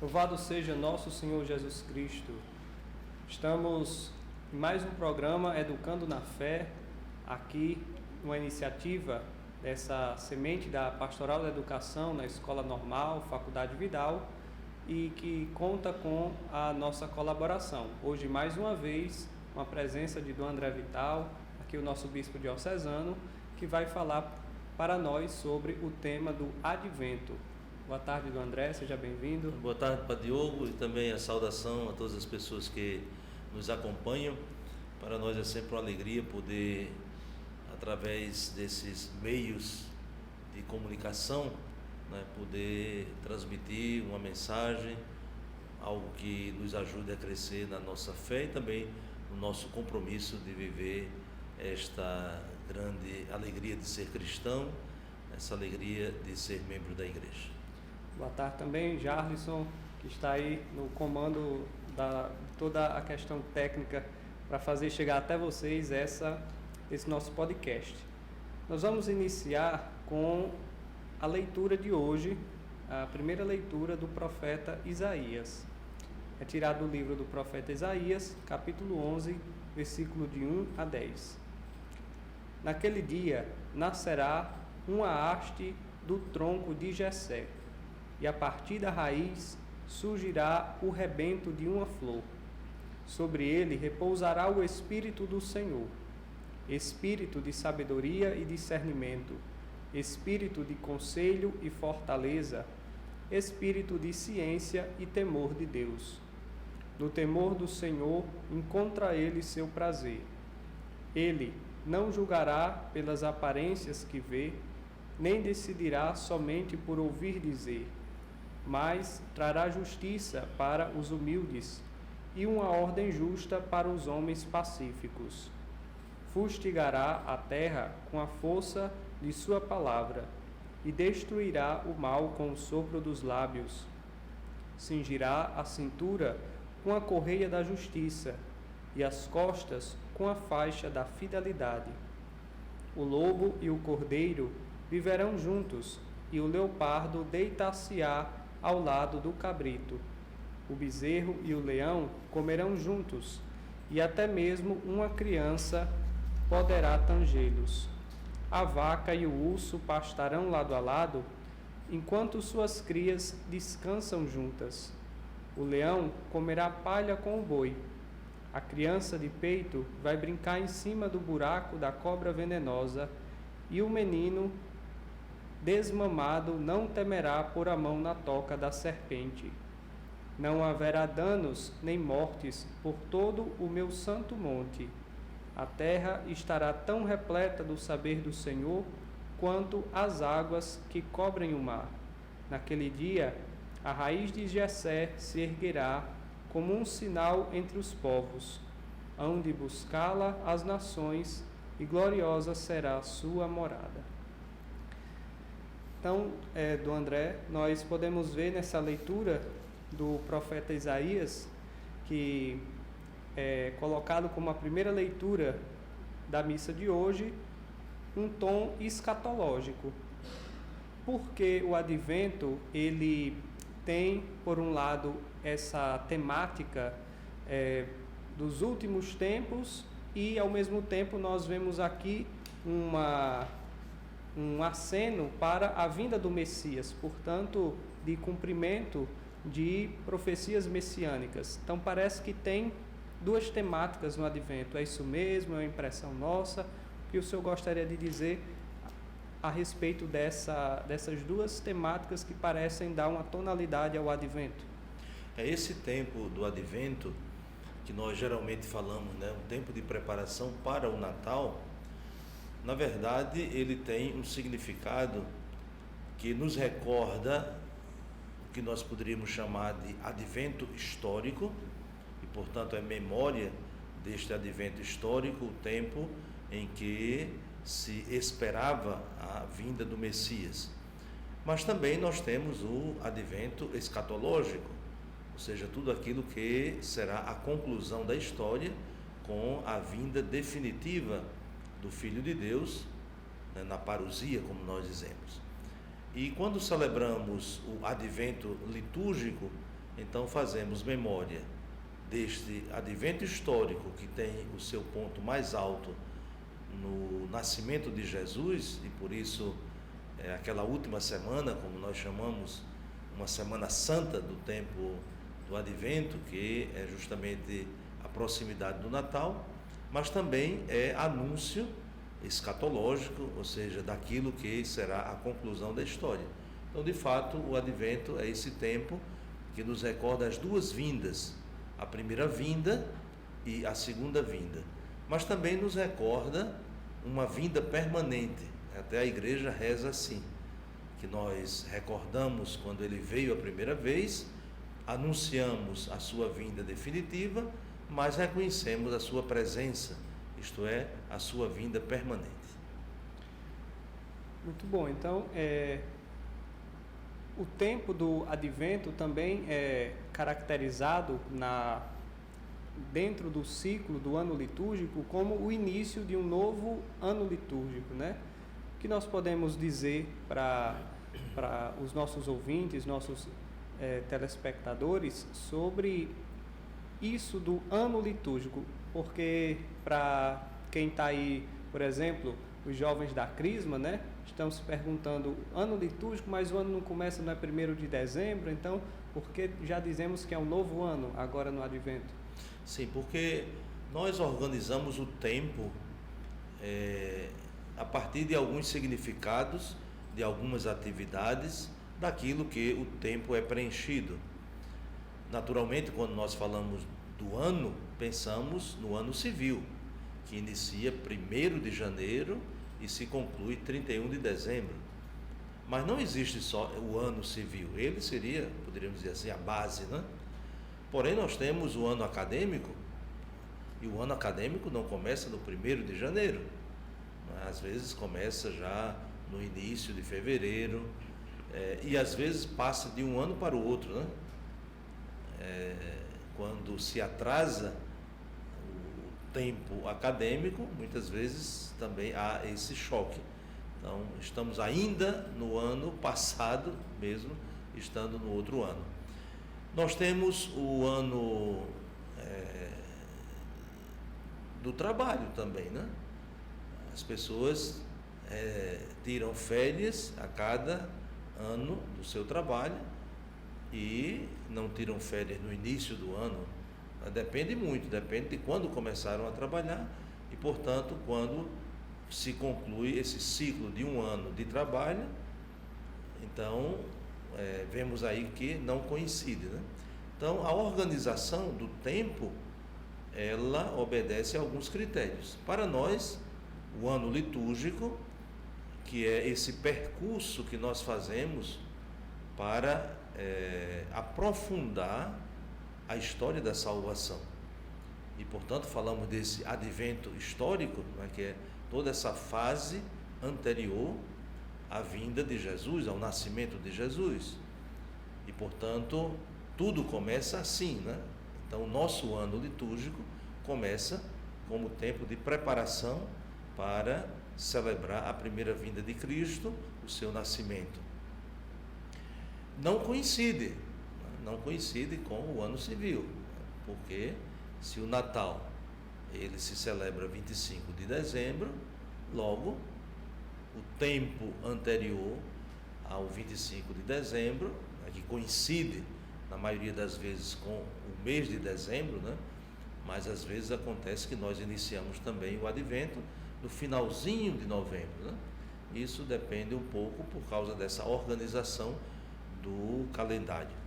Louvado seja nosso Senhor Jesus Cristo. Estamos em mais um programa Educando na Fé, aqui uma iniciativa dessa semente da Pastoral da Educação na Escola Normal, Faculdade Vidal, e que conta com a nossa colaboração. Hoje, mais uma vez, uma presença de Dom André Vital, aqui o nosso bispo diocesano, que vai falar para nós sobre o tema do Advento. Boa tarde, Dom André, seja bem-vindo. Boa tarde, Padre Diogo, e também a saudação a todas as pessoas que nos acompanham. Para nós é sempre uma alegria poder, através desses meios de comunicação, poder transmitir uma mensagem, algo que nos ajude a crescer na nossa fé e também no nosso compromisso de viver esta grande alegria de ser cristão, essa alegria de ser membro da igreja. Boa tarde também, Jarlison, que está aí no comando de toda a questão técnica para fazer chegar até vocês esse nosso podcast. Nós vamos iniciar com a leitura de hoje, a primeira leitura do profeta Isaías. É tirado do livro do profeta Isaías, capítulo 11, versículo de 1 a 10. Naquele dia nascerá uma haste do tronco de Jessé, e a partir da raiz surgirá o rebento de uma flor. Sobre ele repousará o Espírito do Senhor, Espírito de sabedoria e discernimento, Espírito de conselho e fortaleza, Espírito de ciência e temor de Deus. No temor do Senhor encontra ele seu prazer. Ele não julgará pelas aparências que vê, nem decidirá somente por ouvir dizer, mas trará justiça para os humildes e uma ordem justa para os homens pacíficos. Fustigará a terra com a força de sua palavra e destruirá o mal com o sopro dos lábios. Cingirá a cintura com a correia da justiça e as costas com a faixa da fidelidade. O lobo e o cordeiro viverão juntos, e o leopardo deitar-se-á ao lado do cabrito. O bezerro e o leão comerão juntos, e até mesmo uma criança poderá tangê-los. A vaca e o urso pastarão lado a lado, enquanto suas crias descansam juntas. O leão comerá palha com o boi. A criança de peito vai brincar em cima do buraco da cobra venenosa, e o menino desmamado não temerá pôr a mão na toca da serpente. Não haverá danos nem mortes por todo o meu santo monte. A terra estará tão repleta do saber do Senhor quanto as águas que cobrem o mar. Naquele dia, a raiz de Jessé se erguerá como um sinal entre os povos. Hão de buscá-la as nações, e gloriosa será a sua morada. Então, do André, nós podemos ver nessa leitura do profeta Isaías, que é colocado como a primeira leitura da missa de hoje, um tom escatológico. Porque o Advento, ele tem, por um lado, essa temática dos últimos tempos e, ao mesmo tempo, nós vemos aqui um aceno para a vinda do Messias, portanto, de cumprimento de profecias messiânicas. Então, parece que tem duas temáticas no Advento. É isso mesmo? É uma impressão nossa? O que o senhor gostaria de dizer a respeito dessas duas temáticas que parecem dar uma tonalidade ao Advento? É esse tempo do Advento que nós geralmente falamos, um tempo de preparação para o Natal. Na verdade, ele tem um significado que nos recorda o que nós poderíamos chamar de advento histórico, e, portanto, é memória deste advento histórico, o tempo em que se esperava a vinda do Messias. Mas também nós temos o advento escatológico, ou seja, tudo aquilo que será a conclusão da história com a vinda definitiva do Filho de Deus, na parousia, como nós dizemos. E quando celebramos o advento litúrgico, Então fazemos memória deste advento histórico que tem o seu ponto mais alto no nascimento de Jesus, e por isso aquela última semana, como nós chamamos, uma semana santa do tempo do advento, que é justamente a proximidade do Natal, mas também é anúncio escatológico, ou seja, daquilo que será a conclusão da história. Então, de fato, o advento é esse tempo que nos recorda as duas vindas, a primeira vinda e a segunda vinda, mas também nos recorda uma vinda permanente. Até a igreja reza assim, que nós recordamos quando ele veio a primeira vez, anunciamos a sua vinda definitiva, mas reconhecemos a sua presença, isto é, a sua vinda permanente. Muito bom. Então, o tempo do advento também é caracterizado dentro do ciclo do ano litúrgico como o início de um novo ano litúrgico, né? O que nós podemos dizer para os nossos ouvintes, nossos telespectadores, sobre isso do ano litúrgico? Porque para quem está aí, por exemplo, os jovens da Crisma, né, estão se perguntando, ano litúrgico, mas o ano não começa, não é 1º de dezembro, então, porque já dizemos que é um novo ano agora no advento? Sim, porque nós organizamos o tempo a partir de alguns significados, de algumas atividades, daquilo que o tempo é preenchido. Naturalmente, quando nós falamos do ano, pensamos no ano civil, que inicia 1º de janeiro e se conclui 31 de dezembro. Mas não existe só o ano civil, ele seria, poderíamos dizer assim, a base, né? Porém, nós temos o ano acadêmico, e o ano acadêmico não começa no 1º de janeiro, às vezes começa já no início de fevereiro, e às vezes passa de um ano para o outro, né? Quando se atrasa o tempo acadêmico, muitas vezes também há esse choque. Então, estamos ainda no ano passado, mesmo estando no outro ano. Nós temos o ano do trabalho também, né? As pessoas tiram férias a cada ano do seu trabalho e não tiram férias no início do ano. Depende muito, depende de quando começaram a trabalhar e, portanto, quando se conclui esse ciclo de um ano de trabalho, então vemos aí que não coincide, né? Então, a organização do tempo, ela obedece a alguns critérios. Para nós, o ano litúrgico, que é esse percurso que nós fazemos para aprofundar a história da salvação. E, portanto, falamos desse advento histórico, né, que é toda essa fase anterior à vinda de Jesus, ao nascimento de Jesus. E, portanto, tudo começa assim, né? Então, o nosso ano litúrgico começa como tempo de preparação para celebrar a primeira vinda de Cristo, o seu nascimento. Não coincide com o ano civil, porque se o Natal ele se celebra 25 de dezembro, logo o tempo anterior ao 25 de dezembro, que coincide na maioria das vezes com o mês de dezembro, né? Mas às vezes acontece que nós iniciamos também o advento no finalzinho de novembro, né? Isso depende um pouco por causa dessa organização do calendário.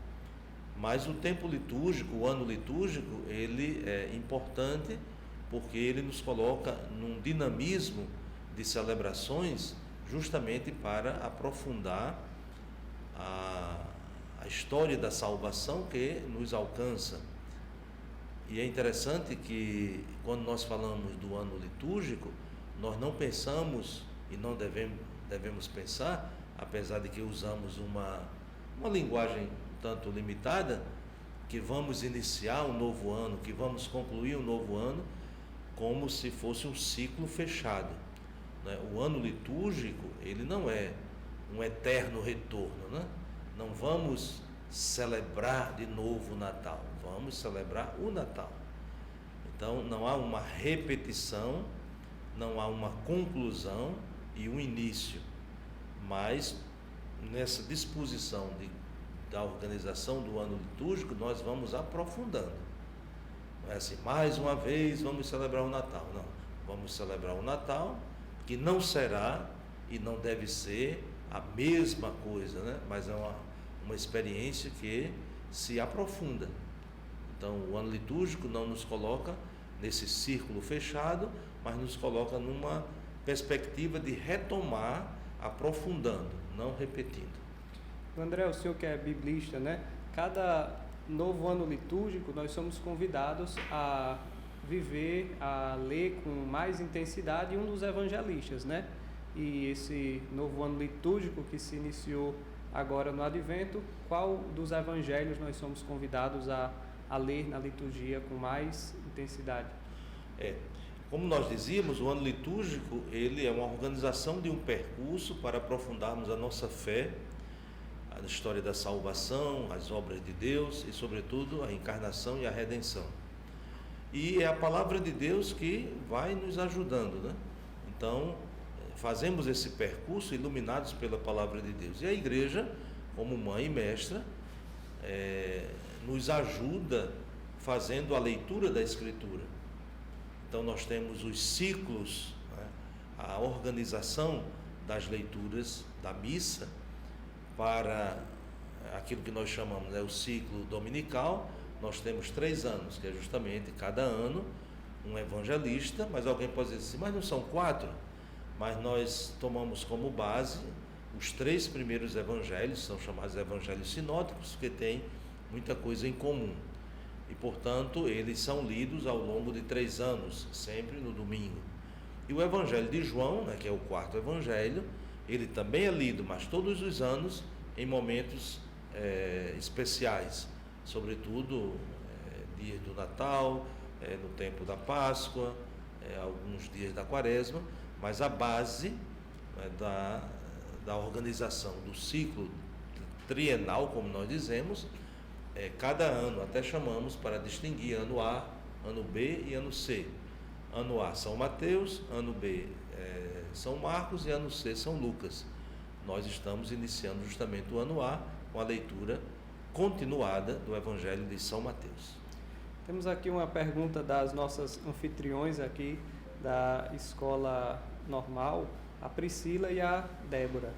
Mas o tempo litúrgico, o ano litúrgico, ele é importante porque ele nos coloca num dinamismo de celebrações justamente para aprofundar a história da salvação que nos alcança. E é interessante que quando nós falamos do ano litúrgico, nós não pensamos e não devemos pensar, apesar de que usamos uma linguagem tanto limitada, que vamos iniciar um novo ano, que vamos concluir um novo ano, como se fosse um ciclo fechado, né? O ano litúrgico, ele não é um eterno retorno, né? Não vamos celebrar de novo o Natal. Vamos celebrar o Natal. Então não há uma repetição, não há uma conclusão e um início, mas nessa disposição da organização do ano litúrgico nós vamos aprofundando. Não é assim, mais uma vez vamos celebrar o Natal. Não, vamos celebrar o Natal, que não será e não deve ser a mesma coisa, né? Mas é uma experiência que se aprofunda. Então o ano litúrgico não nos coloca nesse círculo fechado, mas nos coloca numa perspectiva de retomar, aprofundando, não repetindo. André, o senhor que é biblista, né? Cada novo ano litúrgico nós somos convidados a viver, a ler com mais intensidade um dos evangelistas, né? E esse novo ano litúrgico que se iniciou agora no Advento, qual dos evangelhos nós somos convidados a ler na liturgia com mais intensidade? Como nós dizíamos, o ano litúrgico ele é uma organização de um percurso para aprofundarmos a nossa fé, a história da salvação, as obras de Deus e, sobretudo, a encarnação e a redenção. E é a palavra de Deus que vai nos ajudando, né? Então, fazemos esse percurso iluminados pela palavra de Deus. E a igreja, como mãe e mestra, nos ajuda fazendo a leitura da Escritura. Então nós temos os ciclos, né? A organização das leituras da missa para aquilo que nós chamamos, né, o ciclo dominical. Nós temos 3 anos, que é justamente cada ano um evangelista, mas alguém pode dizer assim, mas não são 4? Mas nós tomamos como base os 3 primeiros evangelhos, são chamados evangelhos sinóticos, porque têm muita coisa em comum. E, portanto, eles são lidos ao longo de 3 anos, sempre no domingo. E o Evangelho de João, né, que é o 4º Evangelho, ele também é lido, mas todos os anos, em momentos especiais, sobretudo dias do Natal, no tempo da Páscoa, alguns dias da Quaresma, mas a base da organização do ciclo trienal, como nós dizemos, cada ano, até chamamos para distinguir ano A, ano B e ano C. Ano A, São Mateus, ano B, São Marcos e ano C, São Lucas. Nós estamos iniciando justamente o ano A com a leitura continuada do Evangelho de São Mateus. Temos aqui uma pergunta das nossas anfitriões aqui da Escola Normal, a Priscila e a Débora.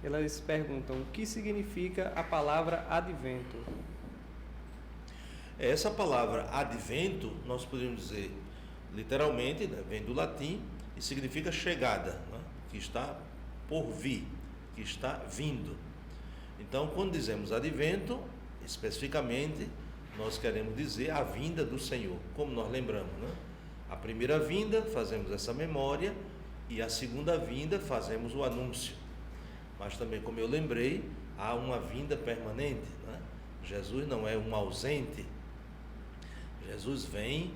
Elas perguntam, o que significa a palavra advento? Essa palavra advento, nós podemos dizer literalmente, né, vem do latim e significa chegada, né, que está por vir, que está vindo. Então, quando dizemos advento, especificamente, nós queremos dizer a vinda do Senhor, como nós lembramos, né? A primeira vinda, fazemos essa memória, e a segunda vinda, fazemos o anúncio. Mas também, como eu lembrei, há uma vinda permanente, né? Jesus não é um ausente. Jesus vem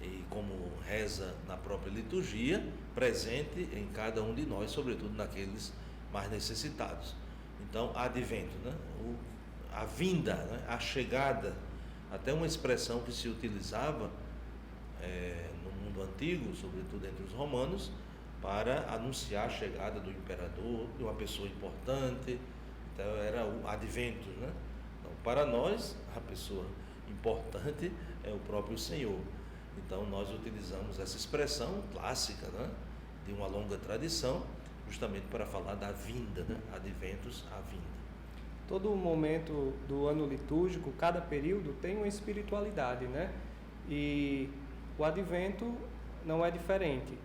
e, como reza na própria liturgia, presente em cada um de nós, sobretudo naqueles mais necessitados. Então, advento, né? A vinda, né? A chegada, até uma expressão que se utilizava no mundo antigo, sobretudo entre os romanos, para anunciar a chegada do imperador, de uma pessoa importante. Então, era o advento, né? Então, para nós, a pessoa importante é o próprio Senhor. Então nós utilizamos essa expressão clássica, né, de uma longa tradição, justamente para falar da vinda, né, adventus, a vinda. Todo momento do ano litúrgico, cada período tem uma espiritualidade, né? E o advento não é diferente.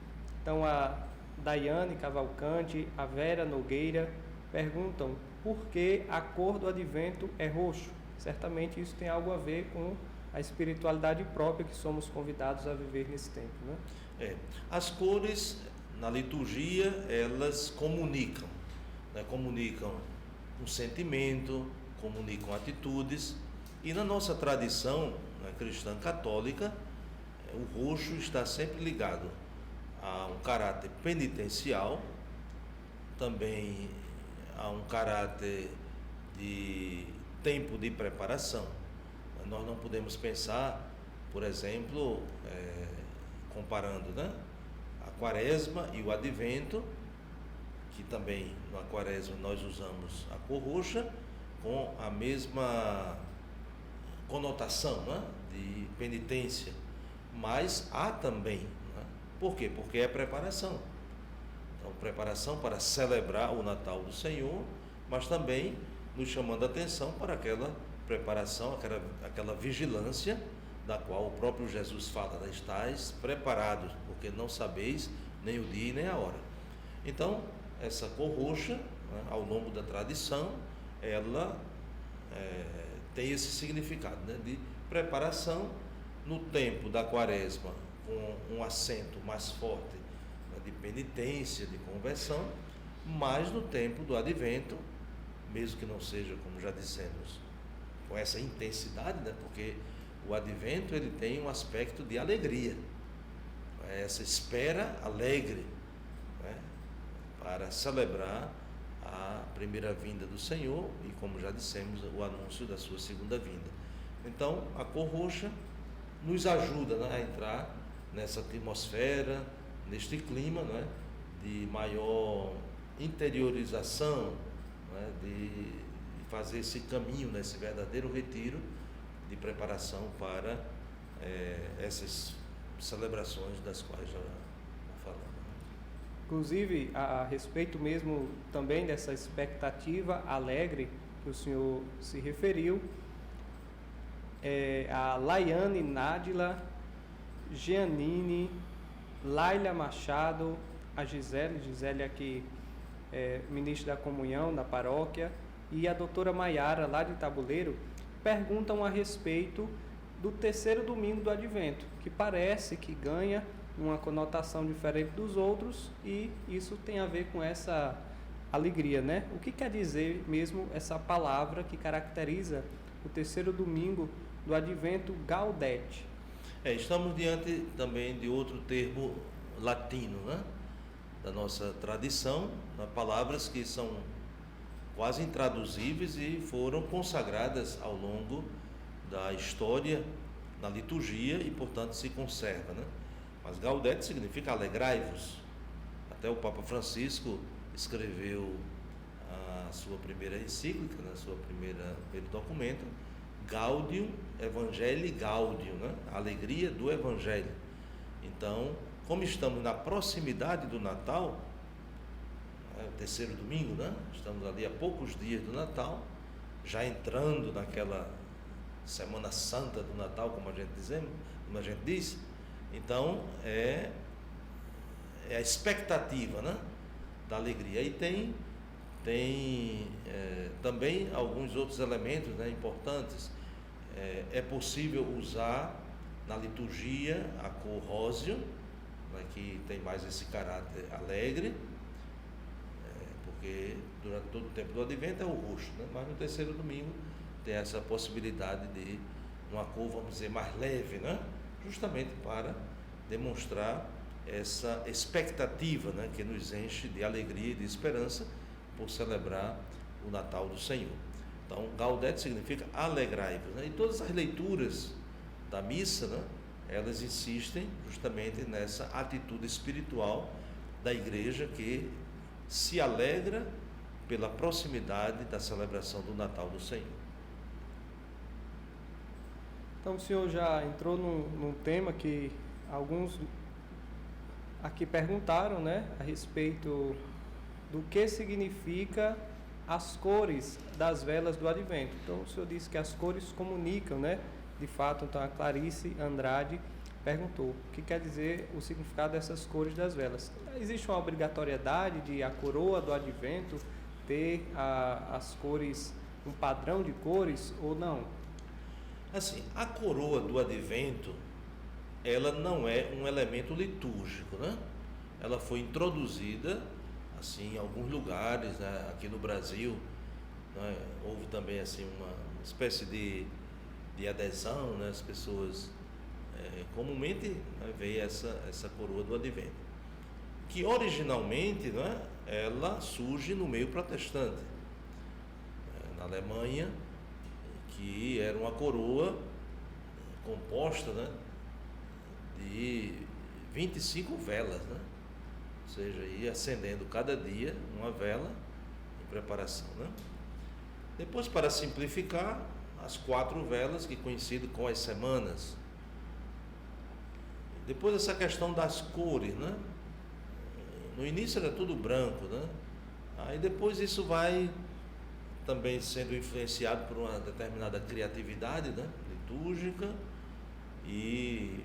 Então a Daiane Cavalcante, a Vera Nogueira perguntam por que a cor do advento é roxo. Certamente isso tem algo a ver com a espiritualidade própria que somos convidados a viver nesse tempo, né? As cores na liturgia, elas comunicam, né? Comunicam um sentimento, comunicam atitudes, e na nossa tradição, né, cristã católica, o roxo está sempre ligado a um caráter penitencial, também a um caráter de tempo de preparação. Nós não podemos pensar, por exemplo, comparando, né, a quaresma e o advento, que também na quaresma nós usamos a cor roxa com a mesma conotação, né, de penitência, mas há também, né? Por quê? Porque é preparação. Então, preparação para celebrar o Natal do Senhor, mas também nos chamando a atenção para aquela preparação, aquela vigilância da qual o próprio Jesus fala: estais preparados, porque não sabeis nem o dia e nem a hora. Então, essa cor roxa, né, ao longo da tradição, ela tem esse significado, né, de preparação no tempo da quaresma, com um acento mais forte, né, de penitência, de conversão, mas no tempo do advento, mesmo que não seja, como já dissemos, com essa intensidade, né, porque o advento ele tem um aspecto de alegria, essa espera alegre, né, para celebrar a primeira vinda do Senhor e, como já dissemos, o anúncio da sua segunda vinda. Então, a cor roxa nos ajuda, né, a entrar nessa atmosfera, neste clima, né, de maior interiorização, né, de fazer esse caminho, né, esse verdadeiro retiro de preparação para essas celebrações das quais já falamos. Inclusive, a respeito mesmo também dessa expectativa alegre que o senhor se referiu, a Laiane Nádila, Giannini, Laila Machado, a Gisele aqui, ministra da comunhão da paróquia, e a doutora Maiara, lá de Tabuleiro, perguntam a respeito do terceiro domingo do Advento, que parece que ganha uma conotação diferente dos outros, e isso tem a ver com essa alegria, né? O que quer dizer mesmo essa palavra que caracteriza o terceiro domingo do Advento, Gaudete? Estamos diante também de outro termo latino, né, da nossa tradição, palavras que são quase intraduzíveis e foram consagradas ao longo da história, na liturgia, e portanto se conserva, né? Mas Gaudete significa alegrai-vos. Até o Papa Francisco escreveu a sua primeira encíclica, né, primeiro documento, Gaudium Evangelii Gaudium, né? A alegria do Evangelho. Então, como estamos na proximidade do Natal, o terceiro domingo, né? Estamos ali a poucos dias do Natal, já entrando naquela Semana Santa do Natal, como a gente diz. Então, é a expectativa, né, da alegria. E tem também alguns outros elementos, né, importantes. É possível usar na liturgia a cor róseo, né, que tem mais esse caráter alegre, porque durante todo o tempo do Advento é o roxo, né, mas no terceiro domingo tem essa possibilidade de uma cor, vamos dizer, mais leve, né, justamente para demonstrar essa expectativa, né, que nos enche de alegria e de esperança por celebrar o Natal do Senhor. Então, Gaudete significa alegrai-vos, né? E todas as leituras da missa, né, elas insistem justamente nessa atitude espiritual da igreja que se alegra pela proximidade da celebração do Natal do Senhor. Então, o senhor já entrou num tema que alguns aqui perguntaram, né, a respeito do que significa as cores das velas do Advento. Então, o senhor disse que as cores comunicam, né? De fato, então a Clarice Andrade perguntou o que quer dizer o significado dessas cores das velas. Existe uma obrigatoriedade de a coroa do Advento ter as cores, um padrão de cores ou não? Assim, a coroa do Advento, ela não é um elemento litúrgico, né? Ela foi introduzida assim em alguns lugares, né? Aqui no Brasil, né? Houve também assim uma espécie de adesão, né? As pessoas comumente, né, veem essa coroa do Advento, que originalmente, né, ela surge no meio protestante. Na Alemanha, que era uma coroa composta, né, de 25 velas, né? Ou seja, ia acendendo cada dia uma vela em preparação, né? Depois, para simplificar, as 4 velas, que coincidem com as semanas. Depois, essa questão das cores, né? No início era tudo branco, né? Aí depois isso vai também sendo influenciado por uma determinada criatividade, né, litúrgica, e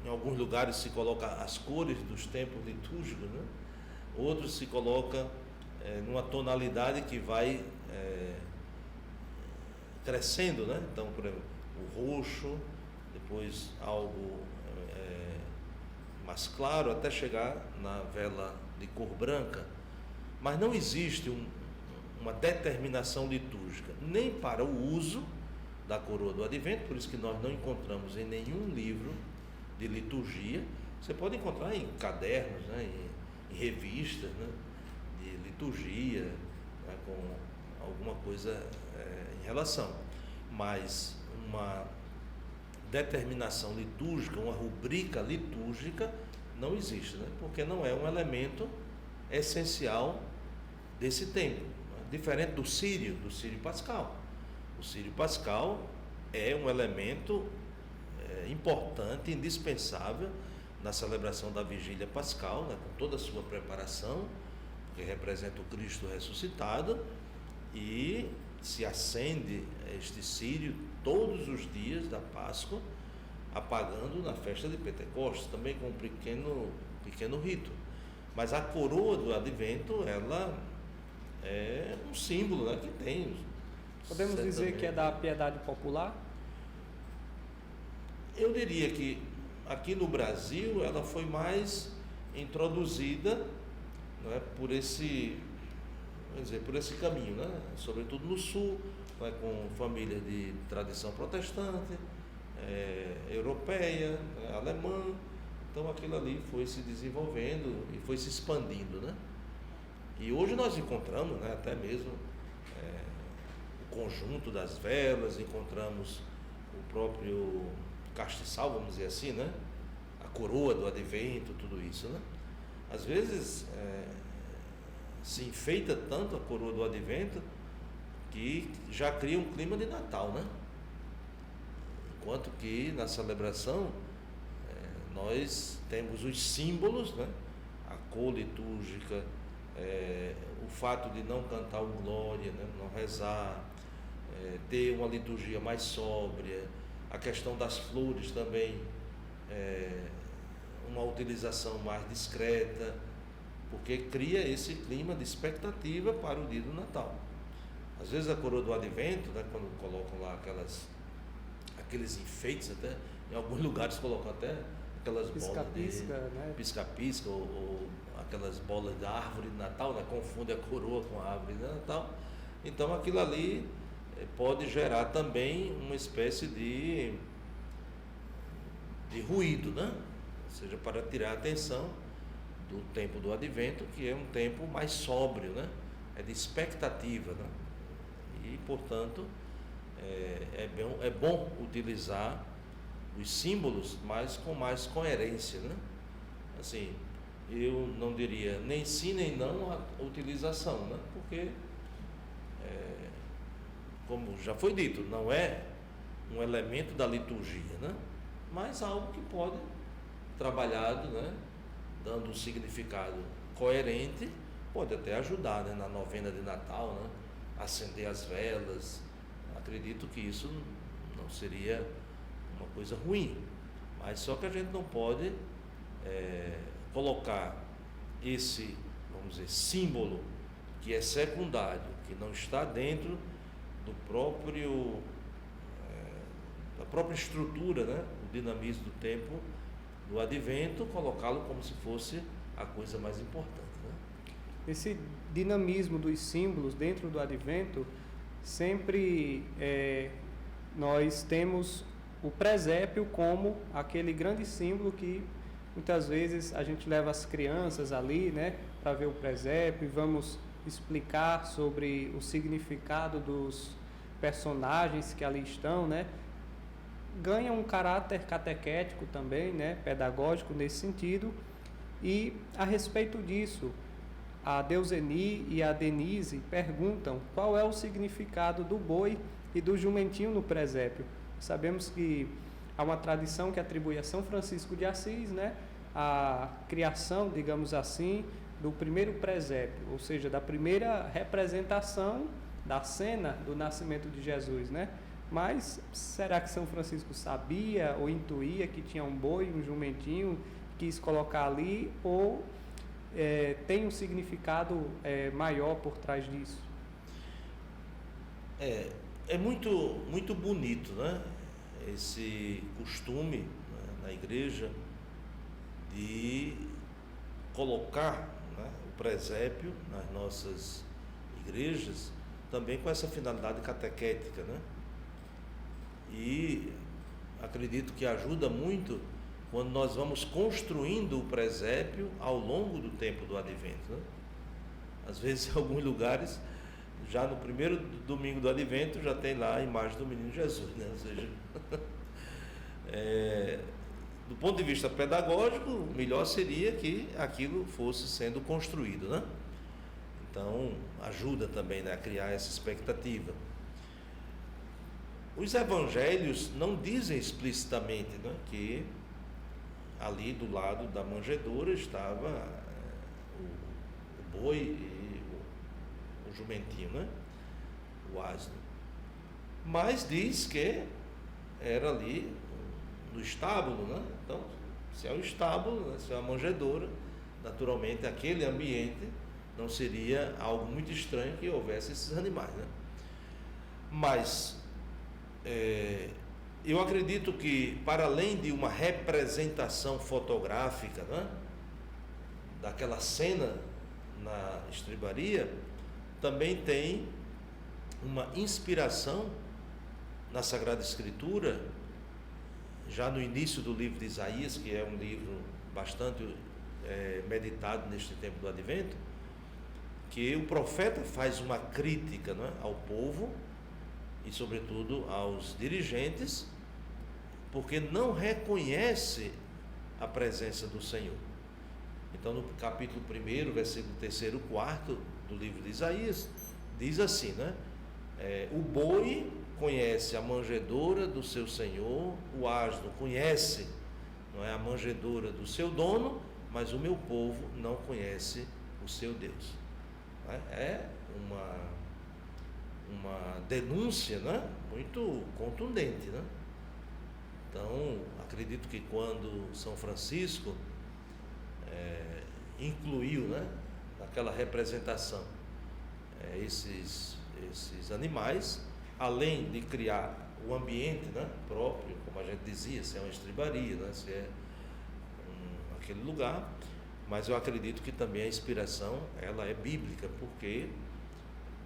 em alguns lugares se coloca as cores dos tempos litúrgicos, né? Outros se coloca numa tonalidade que vai crescendo, né? Então, por exemplo, o roxo, depois algo mais claro, até chegar na vela de cor branca. Mas não existe uma determinação litúrgica, nem para o uso da coroa do advento, por isso que nós não encontramos em nenhum livro de liturgia. Você pode encontrar em cadernos, né, em revistas, né, de liturgia, né, com alguma coisa em relação, mas uma determinação litúrgica, uma rubrica litúrgica não existe, né, porque não é um elemento essencial desse tempo, né, diferente do Sírio Pascal. O Sírio Pascal é um elemento importante, indispensável na celebração da Vigília Pascal, né, com toda a sua preparação, que representa o Cristo ressuscitado, e se acende este círio todos os dias da Páscoa, apagando na festa de Pentecostes, também com um pequeno rito. Mas a coroa do advento, ela é um símbolo, né, que tem. Podemos dizer que é da piedade popular? Eu diria que aqui no Brasil ela foi mais introduzida, né, por esse caminho, né, sobretudo no sul, né, com famílias de tradição protestante, europeia, né, alemã. Então aquilo ali foi se desenvolvendo e foi se expandindo, né? E hoje nós encontramos, né, até mesmo o conjunto das velas, encontramos o próprio castiçal, vamos dizer assim, né? A coroa do advento, tudo isso, né? Às vezes se enfeita tanto a coroa do advento que já cria um clima de Natal, né? Enquanto que na celebração nós temos os símbolos, né? A cor litúrgica, o fato de não cantar o glória, né? Não rezar, ter uma liturgia mais sóbria, a questão das flores também, uma utilização mais discreta, porque cria esse clima de expectativa para o dia do Natal. Às vezes a coroa do advento, né, quando colocam lá aqueles enfeites, até em alguns lugares colocam até aquelas bolas de né? pisca-pisca, ou aquelas bolas da árvore de Natal, né, confunde a coroa com a árvore de Natal. Então aquilo ali pode gerar também uma espécie de ruído, né? Ou seja, para tirar a atenção do tempo do advento, que é um tempo mais sóbrio, né? É de expectativa, né? E, portanto, é bom utilizar os símbolos, mas com mais coerência, né? Assim, eu não diria nem sim nem não a utilização, né? Porque como já foi dito, não é um elemento da liturgia, né? Mas algo que pode trabalhado, né, dando um significado coerente, pode até ajudar, né, na novena de Natal, né, acender as velas. Acredito que isso não seria uma coisa ruim, mas só que a gente não pode colocar esse, vamos dizer, símbolo que é secundário, que não está dentro do próprio da própria estrutura, né, o dinamismo do tempo do advento, colocá-lo como se fosse a coisa mais importante, né? Esse dinamismo dos símbolos dentro do advento, sempre nós temos o presépio como aquele grande símbolo que muitas vezes a gente leva as crianças ali, né, para ver o presépio, e vamos explicar sobre o significado personagens que ali estão, né, ganham um caráter catequético também, né, pedagógico nesse sentido. E a respeito disso, a Deuseni e a Denise perguntam qual é o significado do boi e do jumentinho no presépio. Sabemos que há uma tradição que atribui a São Francisco de Assis, né, a criação, digamos assim, do primeiro presépio, ou seja, da primeira representação da cena do nascimento de Jesus, né? Mas será que São Francisco sabia ou intuía que tinha um boi, um jumentinho, quis colocar ali, ou tem um significado maior por trás disso? É muito bonito, né? Esse costume, né, na igreja de colocar, né, o presépio nas nossas igrejas também com essa finalidade catequética, né? E acredito que ajuda muito quando nós vamos construindo o presépio ao longo do tempo do Advento, né? Às vezes, em alguns lugares, já no primeiro domingo do Advento, já tem lá a imagem do menino Jesus, né? Ou seja, do ponto de vista pedagógico, o melhor seria que aquilo fosse sendo construído, né? Então, ajuda também, né, a criar essa expectativa. Os evangelhos não dizem explicitamente, né, que ali do lado da manjedoura estava o boi e o jumentinho, né, o asno. Mas diz que era ali no estábulo, né? Então, se é o estábulo, né, se é a manjedoura, naturalmente aquele ambiente não seria algo muito estranho que houvesse esses animais, né? Mas eu acredito que, para além de uma representação fotográfica, né, daquela cena na estribaria, também tem uma inspiração na Sagrada Escritura, já no início do livro de Isaías, que é um livro bastante meditado neste tempo do Advento, que o profeta faz uma crítica, né, ao povo e sobretudo aos dirigentes, porque não reconhece a presença do Senhor. Então, no capítulo 1, versículo 3 e 4 do livro de Isaías, diz assim, né? O boi conhece a manjedoura do seu senhor, o asno conhece, não é, a manjedoura do seu dono, mas o meu povo não conhece o seu Deus. É uma denúncia, né, muito contundente, né? Então, acredito que quando São Francisco incluiu, né, naquela representação esses animais, além de criar o ambiente, né, próprio, como a gente dizia, se é uma estribaria, né, se é aquele lugar, mas eu acredito que também a inspiração ela é bíblica, porque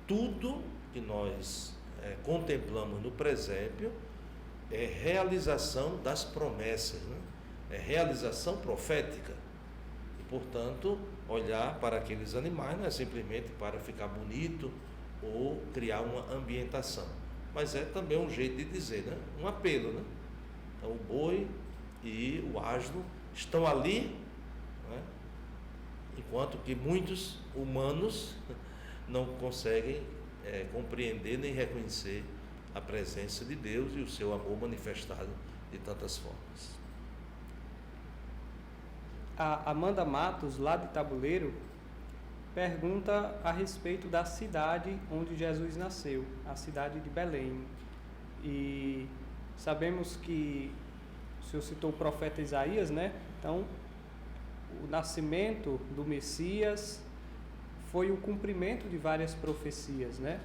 tudo que nós contemplamos no presépio é realização das promessas, né? É realização profética. E, portanto, olhar para aqueles animais não é simplesmente para ficar bonito ou criar uma ambientação, mas é também um jeito de dizer, né? Um apelo, né? Então, o boi e o asno estão ali, né? Enquanto que muitos humanos não conseguem compreender nem reconhecer a presença de Deus e o seu amor manifestado de tantas formas. A Amanda Matos, lá de Tabuleiro, pergunta a respeito da cidade onde Jesus nasceu, a cidade de Belém. E sabemos que o senhor citou o profeta Isaías, né? Então, o nascimento do Messias foi o cumprimento de várias profecias, né?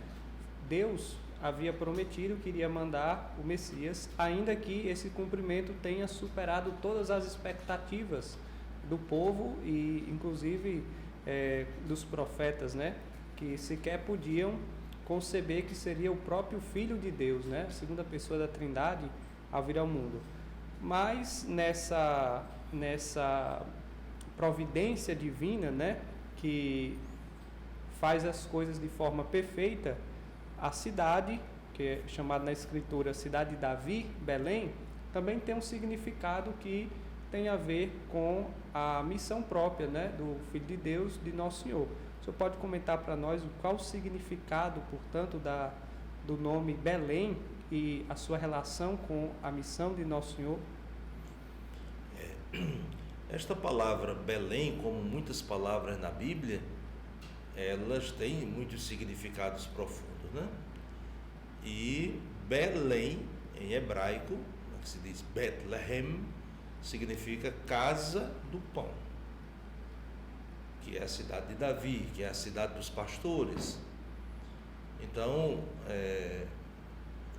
Deus havia prometido que iria mandar o Messias, ainda que esse cumprimento tenha superado todas as expectativas do povo e, inclusive, dos profetas, né? Que sequer podiam conceber que seria o próprio Filho de Deus, né? A segunda pessoa da Trindade a vir ao mundo. Mas nessa providência divina, né? Que faz as coisas de forma perfeita, a cidade, que que é chamado na Escritura Cidade de Davi, Belém, também tem um significado que tem a ver com a missão própria, né, do Filho de Deus, de Nosso Senhor. O senhor pode comentar para nós qual o significado, portanto, do nome Belém e a sua relação com a missão de Nosso Senhor? Esta palavra Belém, como muitas palavras na Bíblia, elas têm muitos significados profundos, né? E Belém, em hebraico, que se diz Bethlehem, significa casa do pão, que é a cidade de Davi, que é a cidade dos pastores. Então,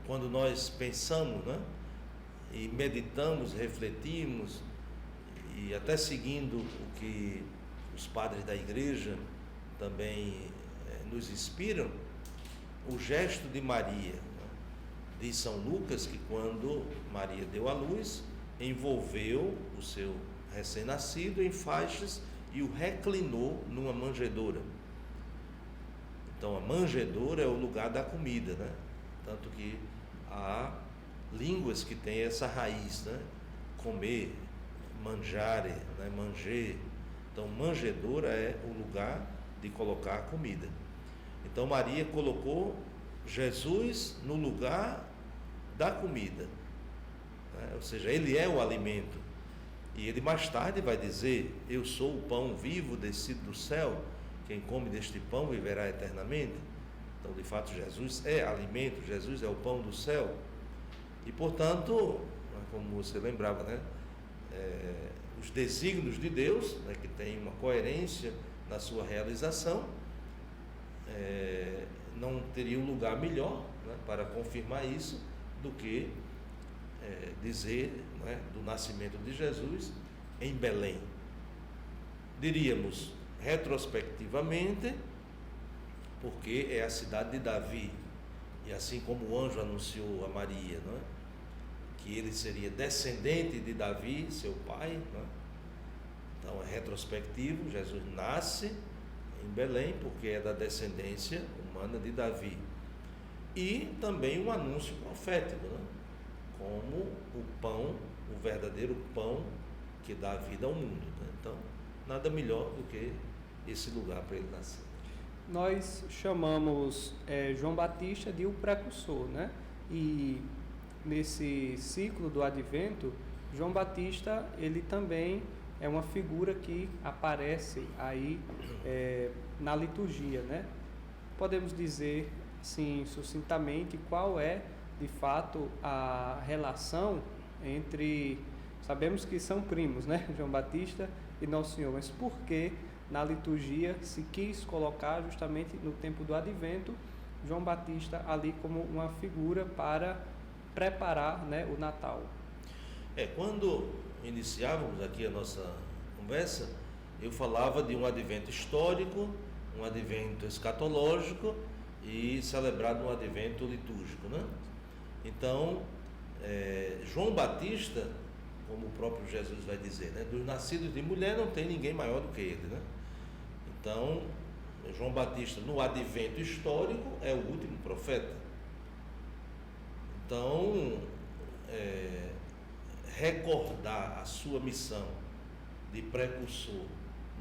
quando nós pensamos, né, e meditamos, refletimos, e até seguindo o que os padres da igreja também nos inspiram, o gesto de Maria, né, diz São Lucas que quando Maria deu à luz, envolveu o seu recém-nascido em faixas e o reclinou numa manjedoura. Então a manjedoura é o lugar da comida, né? Tanto que há línguas que têm essa raiz, né? Comer, mangiare, né? Manger. Então manjedoura é o lugar de colocar a comida. Então Maria colocou Jesus no lugar da comida, né? Ou seja, ele é o alimento. E ele mais tarde vai dizer: eu sou o pão vivo descido do céu, quem come deste pão viverá eternamente. Então, de fato, Jesus é alimento, Jesus é o pão do céu. E, portanto, como você lembrava, né, os desígnios de Deus, né, que tem uma coerência na sua realização, não teria um lugar melhor, né, para confirmar isso do que dizer, né, do nascimento de Jesus em Belém. Diríamos retrospectivamente, porque é a cidade de Davi, e assim como o anjo anunciou a Maria, não é, que ele seria descendente de Davi, seu pai, não é? Então é retrospectivo. Jesus nasce em Belém porque é da descendência humana de Davi, e também um anúncio profético, não é? Como o pão, o verdadeiro pão que dá vida ao mundo, né? Então, nada melhor do que esse lugar para ele nascer. Nós chamamos João Batista de o precursor, né? E nesse ciclo do Advento, João Batista, ele também é uma figura que aparece aí na liturgia, né? Podemos dizer, assim, sucintamente, qual é de fato a relação entre, sabemos que são primos, né, João Batista e Nosso Senhor, mas por que na liturgia se quis colocar justamente no tempo do Advento João Batista ali como uma figura para preparar, né, o Natal? Quando iniciávamos aqui a nossa conversa, eu falava de um Advento histórico, um Advento escatológico e celebrado um Advento litúrgico, né? Então, João Batista, como o próprio Jesus vai dizer, né, dos nascidos de mulher não tem ninguém maior do que ele, né? Então, João Batista no Advento histórico é o último profeta. Então, recordar a sua missão de precursor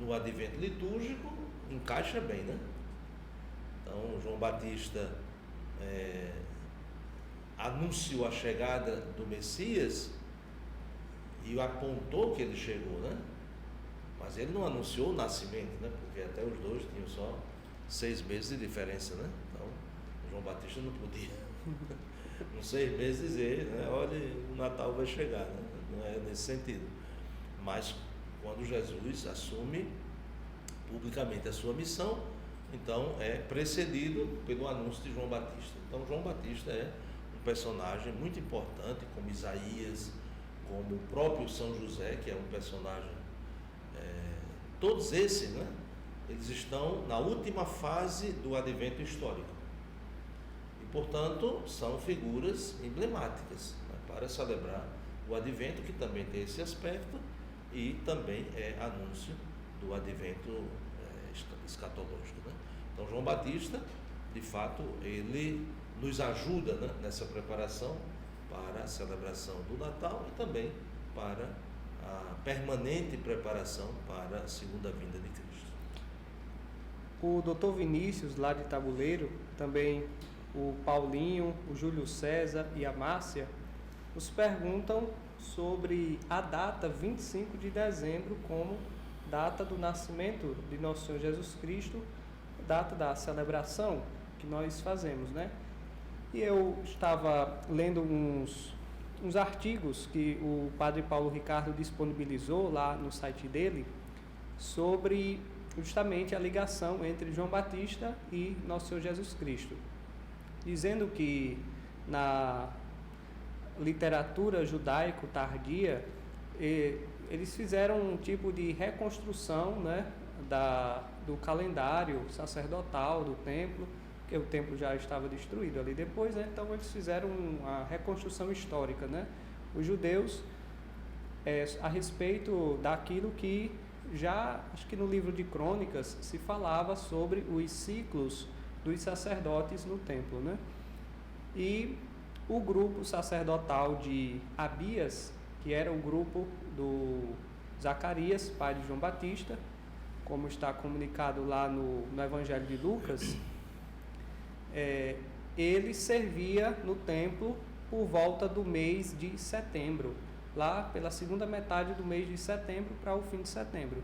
no Advento litúrgico encaixa bem, né? Então, João Batista anunciou a chegada do Messias e apontou que ele chegou, né? Mas ele não anunciou o nascimento, né? Porque até os dois tinham só 6 meses de diferença, né? Então, João Batista não podia, com 6 meses, dizer, né, olha, o Natal vai chegar, né? Não é nesse sentido. Mas, quando Jesus assume publicamente a sua missão, então é precedido pelo anúncio de João Batista. Então, João Batista é um personagem muito importante, como Isaías, como o próprio São José, que é um personagem, todos esses, né, eles estão na última fase do Advento histórico e, portanto, são figuras emblemáticas, né, para celebrar o Advento, que também tem esse aspecto e também é anúncio do Advento escatológico, né? Então, João Batista, de fato, ele nos ajuda, né, nessa preparação para a celebração do Natal e também para a permanente preparação para a segunda vinda de Cristo. O Dr. Vinícius, lá de Tabuleiro, também o Paulinho, o Júlio César e a Márcia, nos perguntam sobre a data 25 de dezembro como data do nascimento de Nosso Senhor Jesus Cristo, data da celebração que nós fazemos, né? E eu estava lendo uns artigos que o Padre Paulo Ricardo disponibilizou lá no site dele sobre justamente a ligação entre João Batista e Nosso Senhor Jesus Cristo, dizendo que na literatura judaico tardia eles fizeram um tipo de reconstrução, né, do calendário sacerdotal do templo, que o templo já estava destruído ali depois, né? Então eles fizeram uma reconstrução histórica, né? Os judeus a respeito daquilo que já, acho que no livro de Crônicas se falava sobre os ciclos dos sacerdotes no templo, né? E o grupo sacerdotal de Abias, que era o grupo do Zacarias, pai de João Batista, como está comunicado lá no Evangelho de Lucas, ele servia no templo por volta do mês de setembro, lá pela segunda metade do mês de setembro para o fim de setembro.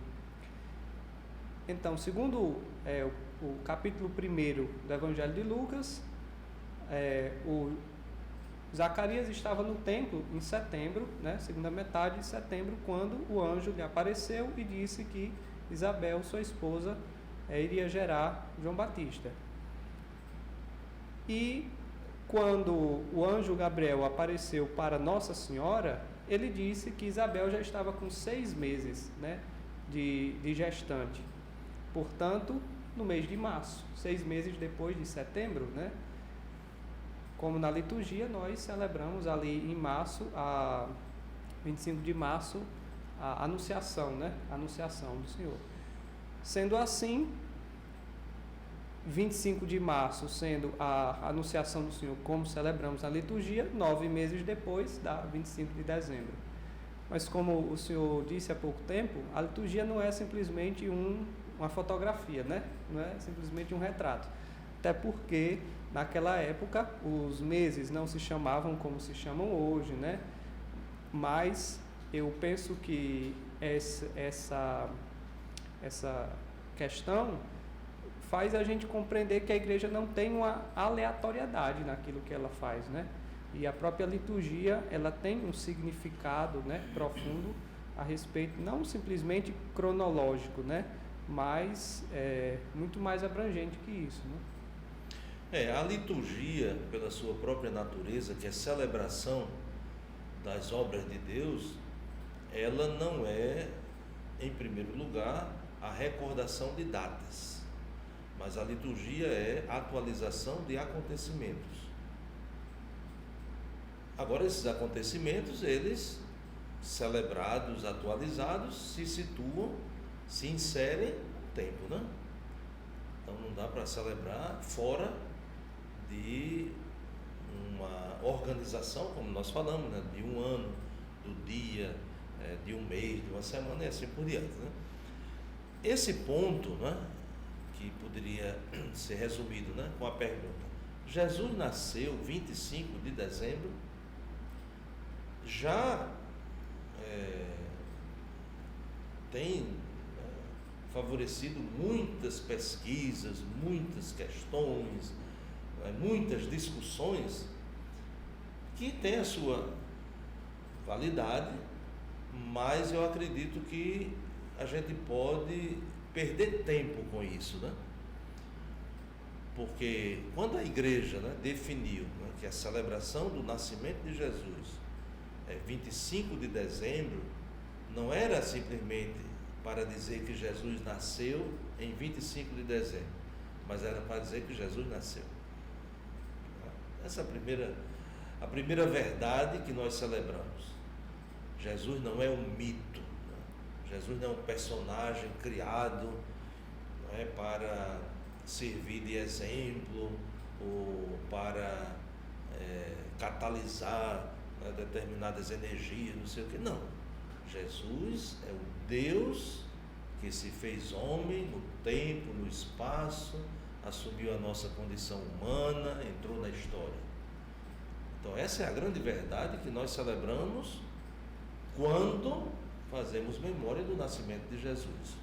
Então, segundo o capítulo 1 do Evangelho de Lucas, o Zacarias estava no templo em setembro, né, segunda metade de setembro, quando o anjo lhe apareceu e disse que Isabel, sua esposa, iria gerar João Batista. E quando o anjo Gabriel apareceu para Nossa Senhora, ele disse que Isabel já estava com 6 meses, né, de gestante. Portanto, no mês de março, 6 meses depois de setembro, né? Como na liturgia, nós celebramos ali em março, 25 de março, a Anunciação, né? A Anunciação do Senhor. Sendo assim, 25 de março sendo a Anunciação do Senhor, como celebramos na liturgia, 9 meses depois dá 25 de dezembro. Mas como o senhor disse há pouco tempo, a liturgia não é simplesmente uma fotografia, né? Não é simplesmente um retrato. Até porque, naquela época, os meses não se chamavam como se chamam hoje, né? Mas eu penso que essa questão faz a gente compreender que a igreja não tem uma aleatoriedade naquilo que ela faz, né? E a própria liturgia, ela tem um significado, né, profundo a respeito, não simplesmente cronológico, né? Mas muito mais abrangente que isso, né? A liturgia, pela sua própria natureza, que é celebração das obras de Deus, ela não é, em primeiro lugar, a recordação de datas, mas a liturgia é a atualização de acontecimentos. Agora, esses acontecimentos, eles, celebrados, atualizados, se situam, se inserem no tempo, né? Então não dá para celebrar fora de uma organização, como nós falamos, né? De um ano, do dia, de um mês, de uma semana e assim por diante, né? Esse ponto, né, que poderia ser resumido, né, com a pergunta: Jesus nasceu 25 de dezembro, já tem favorecido muitas pesquisas, muitas questões, muitas discussões que têm a sua validade, mas eu acredito que a gente pode perder tempo com isso, né? Porque quando a igreja, né, definiu, né, que a celebração do nascimento de Jesus é 25 de dezembro, não era simplesmente para dizer que Jesus nasceu em 25 de dezembro, mas era para dizer que Jesus nasceu. Essa é a primeira verdade que nós celebramos. Jesus não é um mito, né? Jesus não é um personagem criado, não é, para servir de exemplo ou para catalisar, né, determinadas energias, não sei o que. Não. Jesus é o Deus que se fez homem no tempo, no espaço, assumiu a nossa condição humana, entrou na história. Então essa é a grande verdade que nós celebramos quando fazemos memória do nascimento de Jesus.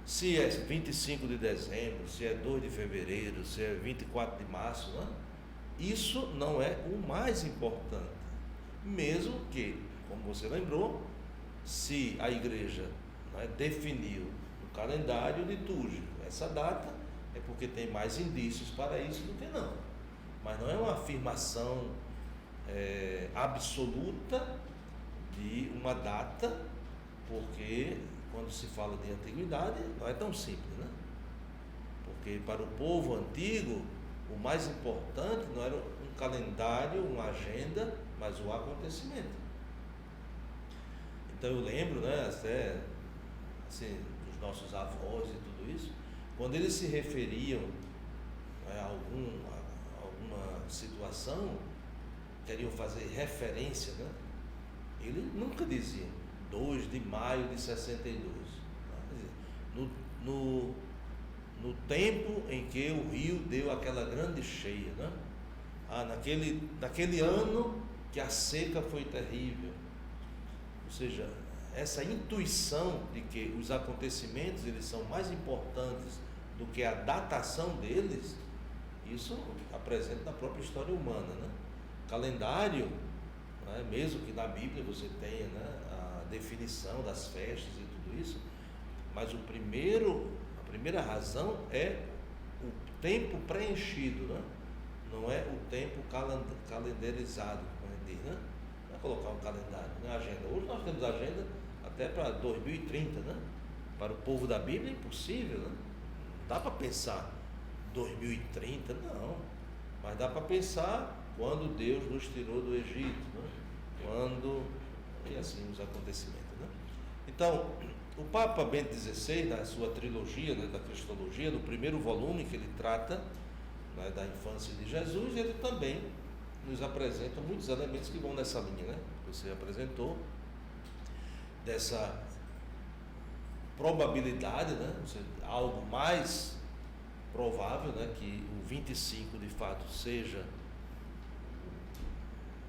Se é 25 de dezembro, se é 2 de fevereiro, se é 24 de março, né? Isso não é o mais importante. Mesmo que, como você lembrou, se a igreja, né, definiu no calendário litúrgico essa data, é porque tem mais indícios para isso do que não. Mas não é uma afirmação absoluta de uma data, porque quando se fala de antiguidade não é tão simples, né? Porque para o povo antigo o mais importante não era um calendário, uma agenda, mas o acontecimento. Então eu lembro, né, até assim, dos nossos avós e tudo isso, quando eles se referiam a alguma situação, queriam fazer referência, né? Ele nunca dizia 2 de maio de 62. No tempo em que o rio deu aquela grande cheia, né? Naquele ano que a seca foi terrível. Ou seja, essa intuição de que os acontecimentos eles são mais importantes do que a datação deles, isso apresenta na própria história humana, né? Calendário, né? Mesmo que na Bíblia você tenha, né, a definição das festas e tudo isso, mas a primeira razão é o tempo preenchido, né? Não é o tempo calendarizado, como a gente diz, né? Não é colocar um calendário, não é agenda. Hoje nós temos agenda até para 2030, né? Para o povo da Bíblia é impossível, né? Não dá para pensar 2030, não. Mas dá para pensar quando Deus nos tirou do Egito, né? E assim os acontecimentos, né? Então, o Papa Bento XVI, na sua trilogia, né, da Cristologia, no primeiro volume que ele trata, né, da infância de Jesus, ele também nos apresenta muitos elementos que vão nessa linha, né? Você apresentou dessa probabilidade, né? Ou seja, algo mais provável, né, que o 25 de fato seja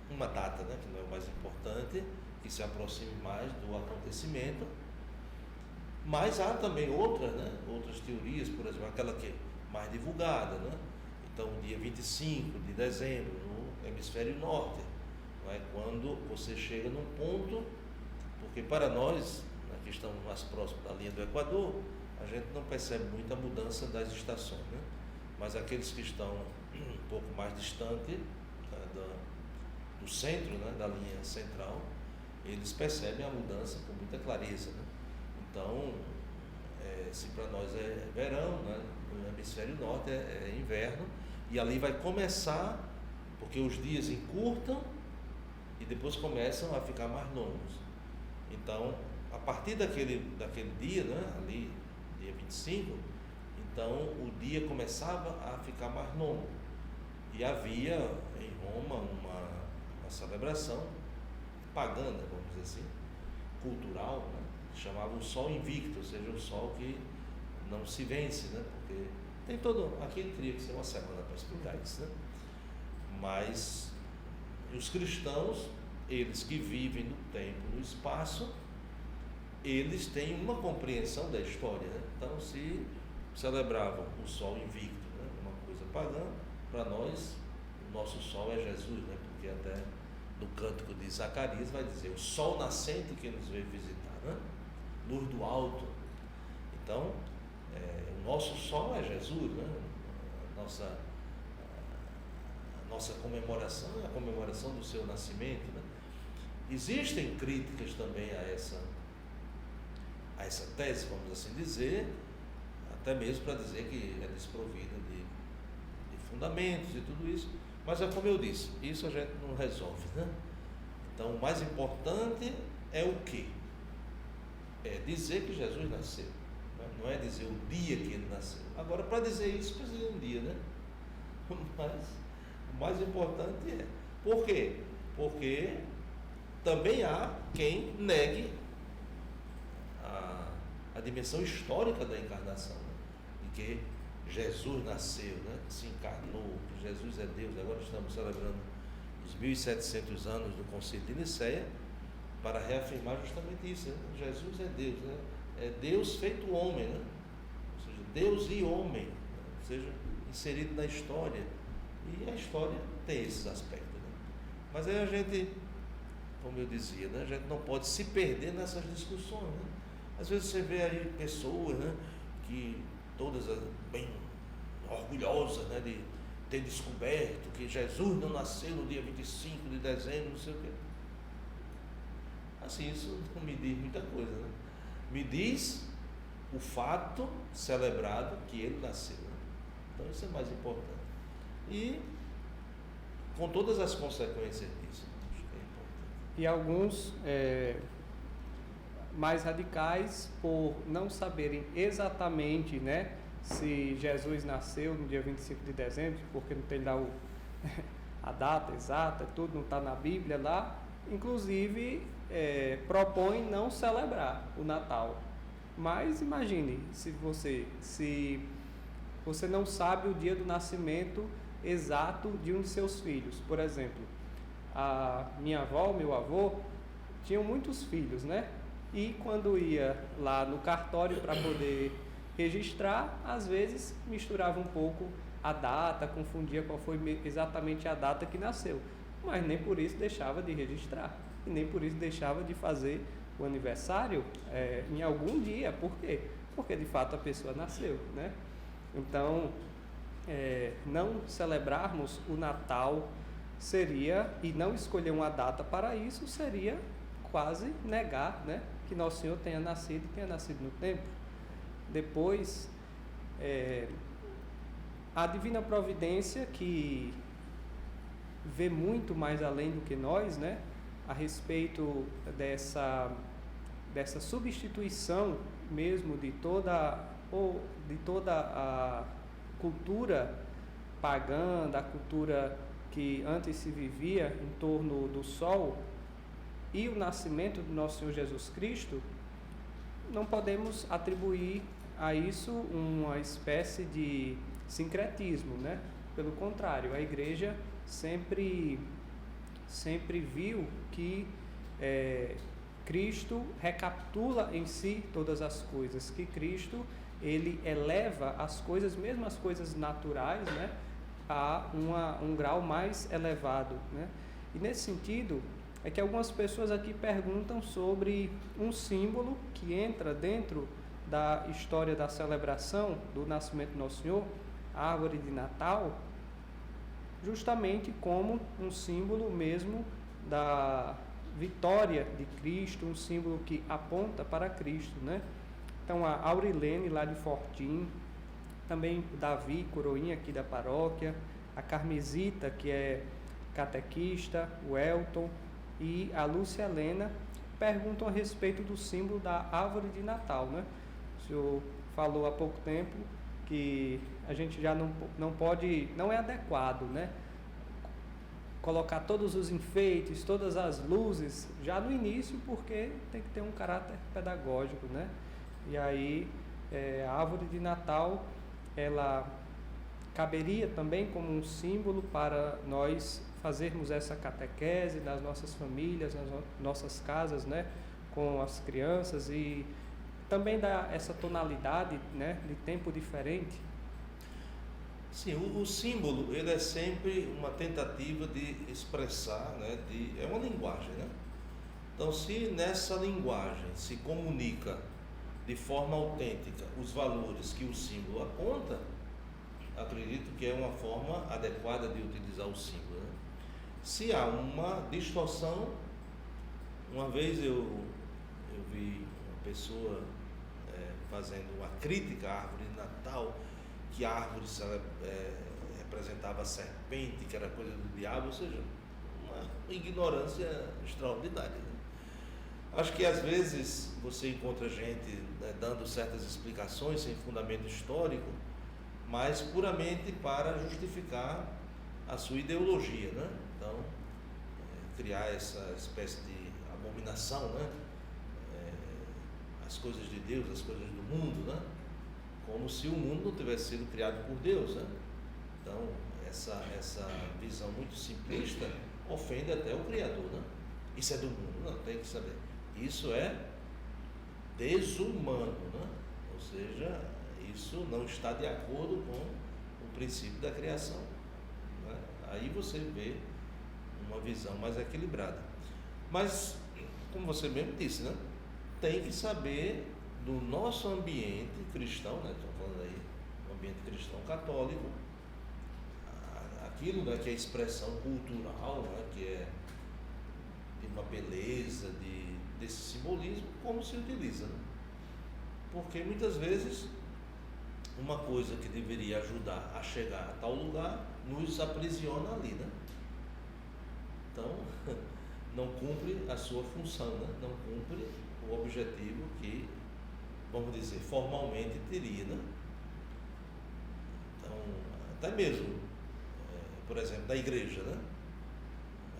uma data, né, que não é o mais importante, que se aproxime mais do acontecimento. Mas há também outras, né, outras teorias, por exemplo, aquela que é mais divulgada, né? Então, dia 25 de dezembro, no hemisfério norte, não é? Quando você chega num ponto, porque para nós, né, que estamos mais próximos da linha do Equador, a gente não percebe muita mudança das estações, né? Mas aqueles que estão um pouco mais distante, né, do centro, né, da linha central, eles percebem a mudança com muita clareza, né? Então, se para nós é verão, né, no hemisfério norte é inverno, e ali vai começar, porque os dias encurtam e depois começam a ficar mais longos. Então, a partir daquele dia, né, ali, dia 25, então o dia começava a ficar mais longo. E havia em Roma uma celebração pagã, vamos dizer assim, cultural, né? Chamava o sol invicto, ou seja, o sol que não se vence, né? Porque tem todo. Aqui teria que ser uma semana para explicar isso, né? Mas os cristãos, eles que vivem no tempo, no espaço, eles têm uma compreensão da história, né? Então, se celebravam o sol invicto, né, uma coisa pagã, para nós, o nosso sol é Jesus, né? Porque até no cântico de Zacarias vai dizer: o sol nascente que nos veio visitar, né? Luz do alto. Então, o nosso sol é Jesus, né? A nossa comemoração é a comemoração do seu nascimento, né? Existem críticas também a essa tese, vamos assim dizer, até mesmo para dizer que é desprovida de fundamentos e tudo isso, mas é como eu disse, isso a gente não resolve, né? Então, o mais importante é o quê? É dizer que Jesus nasceu, né? Não é dizer o dia que ele nasceu. Agora, para dizer isso, precisa de um dia, né? Mas o mais importante é. Por quê? Porque também há quem negue a dimensão histórica da encarnação, né? De que Jesus nasceu, né? Se encarnou, que Jesus é Deus. Agora estamos celebrando os 1700 anos do Concílio de Nicéia para reafirmar justamente isso, né? Jesus é Deus, né? É Deus feito homem, né? Ou seja, Deus e homem, né? Ou seja, inserido na história. E a história tem esses aspectos, né? Mas aí a gente, como eu dizia, né? A gente não pode se perder nessas discussões, né? Às vezes você vê aí pessoas, né? Que todas bem orgulhosas, né? De ter descoberto que Jesus não nasceu no dia 25 de dezembro, não sei o quê. Assim, isso não me diz muita coisa, né? Me diz o fato celebrado que ele nasceu, né? Então isso é mais importante. E com todas as consequências disso, acho que é importante. E alguns mais radicais, por não saberem exatamente, né, se Jesus nasceu no dia 25 de dezembro, porque não tem lá a data exata, tudo não está na Bíblia lá, inclusive propõe não celebrar o Natal. Mas imagine, se você não sabe o dia do nascimento exato de um de seus filhos. Por exemplo, a minha avó, meu avô, tinham muitos filhos, né? E quando ia lá no cartório para poder registrar, às vezes misturava um pouco a data, confundia qual foi exatamente a data que nasceu. Mas nem por isso deixava de registrar. E nem por isso deixava de fazer o aniversário em algum dia. Por quê? Porque de fato a pessoa nasceu, né? Então, não celebrarmos o Natal seria, e não escolher uma data para isso, seria quase negar, né, que Nosso Senhor tenha nascido no tempo. Depois, a divina providência, que vê muito mais além do que nós, né, a respeito dessa substituição mesmo de toda a cultura pagã, da cultura que antes se vivia em torno do sol, e o nascimento do nosso Senhor Jesus Cristo, não podemos atribuir a isso uma espécie de sincretismo, né? Pelo contrário, a Igreja sempre viu que Cristo recapitula em si todas as coisas, que Cristo ele eleva as coisas, mesmo as coisas naturais, né, a um grau mais elevado, né? E nesse sentido é que algumas pessoas aqui perguntam sobre um símbolo que entra dentro da história da celebração do nascimento do Nosso Senhor, a árvore de Natal, justamente como um símbolo mesmo da vitória de Cristo, um símbolo que aponta para Cristo, né? Então a Aurilene lá de Fortim, também o Davi, coroinha aqui da paróquia, a Carmesita, que é catequista, o Elton e a Lúcia Helena perguntam a respeito do símbolo da árvore de Natal, né? O senhor falou há pouco tempo que a gente já não pode, não é adequado, né, colocar todos os enfeites, todas as luzes já no início, porque tem que ter um caráter pedagógico, né? E aí a árvore de Natal, ela caberia também como um símbolo para nós fazermos essa catequese nas nossas famílias, nas nossas casas, né, com as crianças, e também dar essa tonalidade, né, de tempo diferente. Sim, o símbolo, ele é sempre uma tentativa de expressar, né, é uma linguagem, né? Então, se nessa linguagem se comunica de forma autêntica os valores que o símbolo aponta, acredito que é uma forma adequada de utilizar o símbolo, né? Se há uma distorção, uma vez eu vi uma pessoa fazendo uma crítica à árvore de Natal, que a árvore representava a serpente, que era coisa do diabo, ou seja, uma ignorância extraordinária, né? Acho que às vezes você encontra gente, né, dando certas explicações sem fundamento histórico, mas puramente para justificar a sua ideologia, né? Então, criar essa espécie de abominação, né? As coisas de Deus, as coisas do mundo, né? Como se o mundo não tivesse sido criado por Deus, né? Então, essa visão muito simplista ofende até o Criador, né? Isso é do mundo, não, tem que saber. Isso é desumano, né? Ou seja, isso não está de acordo com o princípio da criação, né? Aí você vê uma visão mais equilibrada. Mas, como você mesmo disse, né? Tem que saber do nosso ambiente cristão, né? Estou falando aí do ambiente cristão católico, aquilo, né, que é expressão cultural, né, que é de uma beleza, desse simbolismo, como se utiliza, né? Porque muitas vezes uma coisa que deveria ajudar a chegar a tal lugar nos aprisiona ali, né? Então, não cumpre a sua função, né? Não cumpre o objetivo que, vamos dizer, formalmente teria, né? Então, até mesmo, por exemplo, da igreja, né?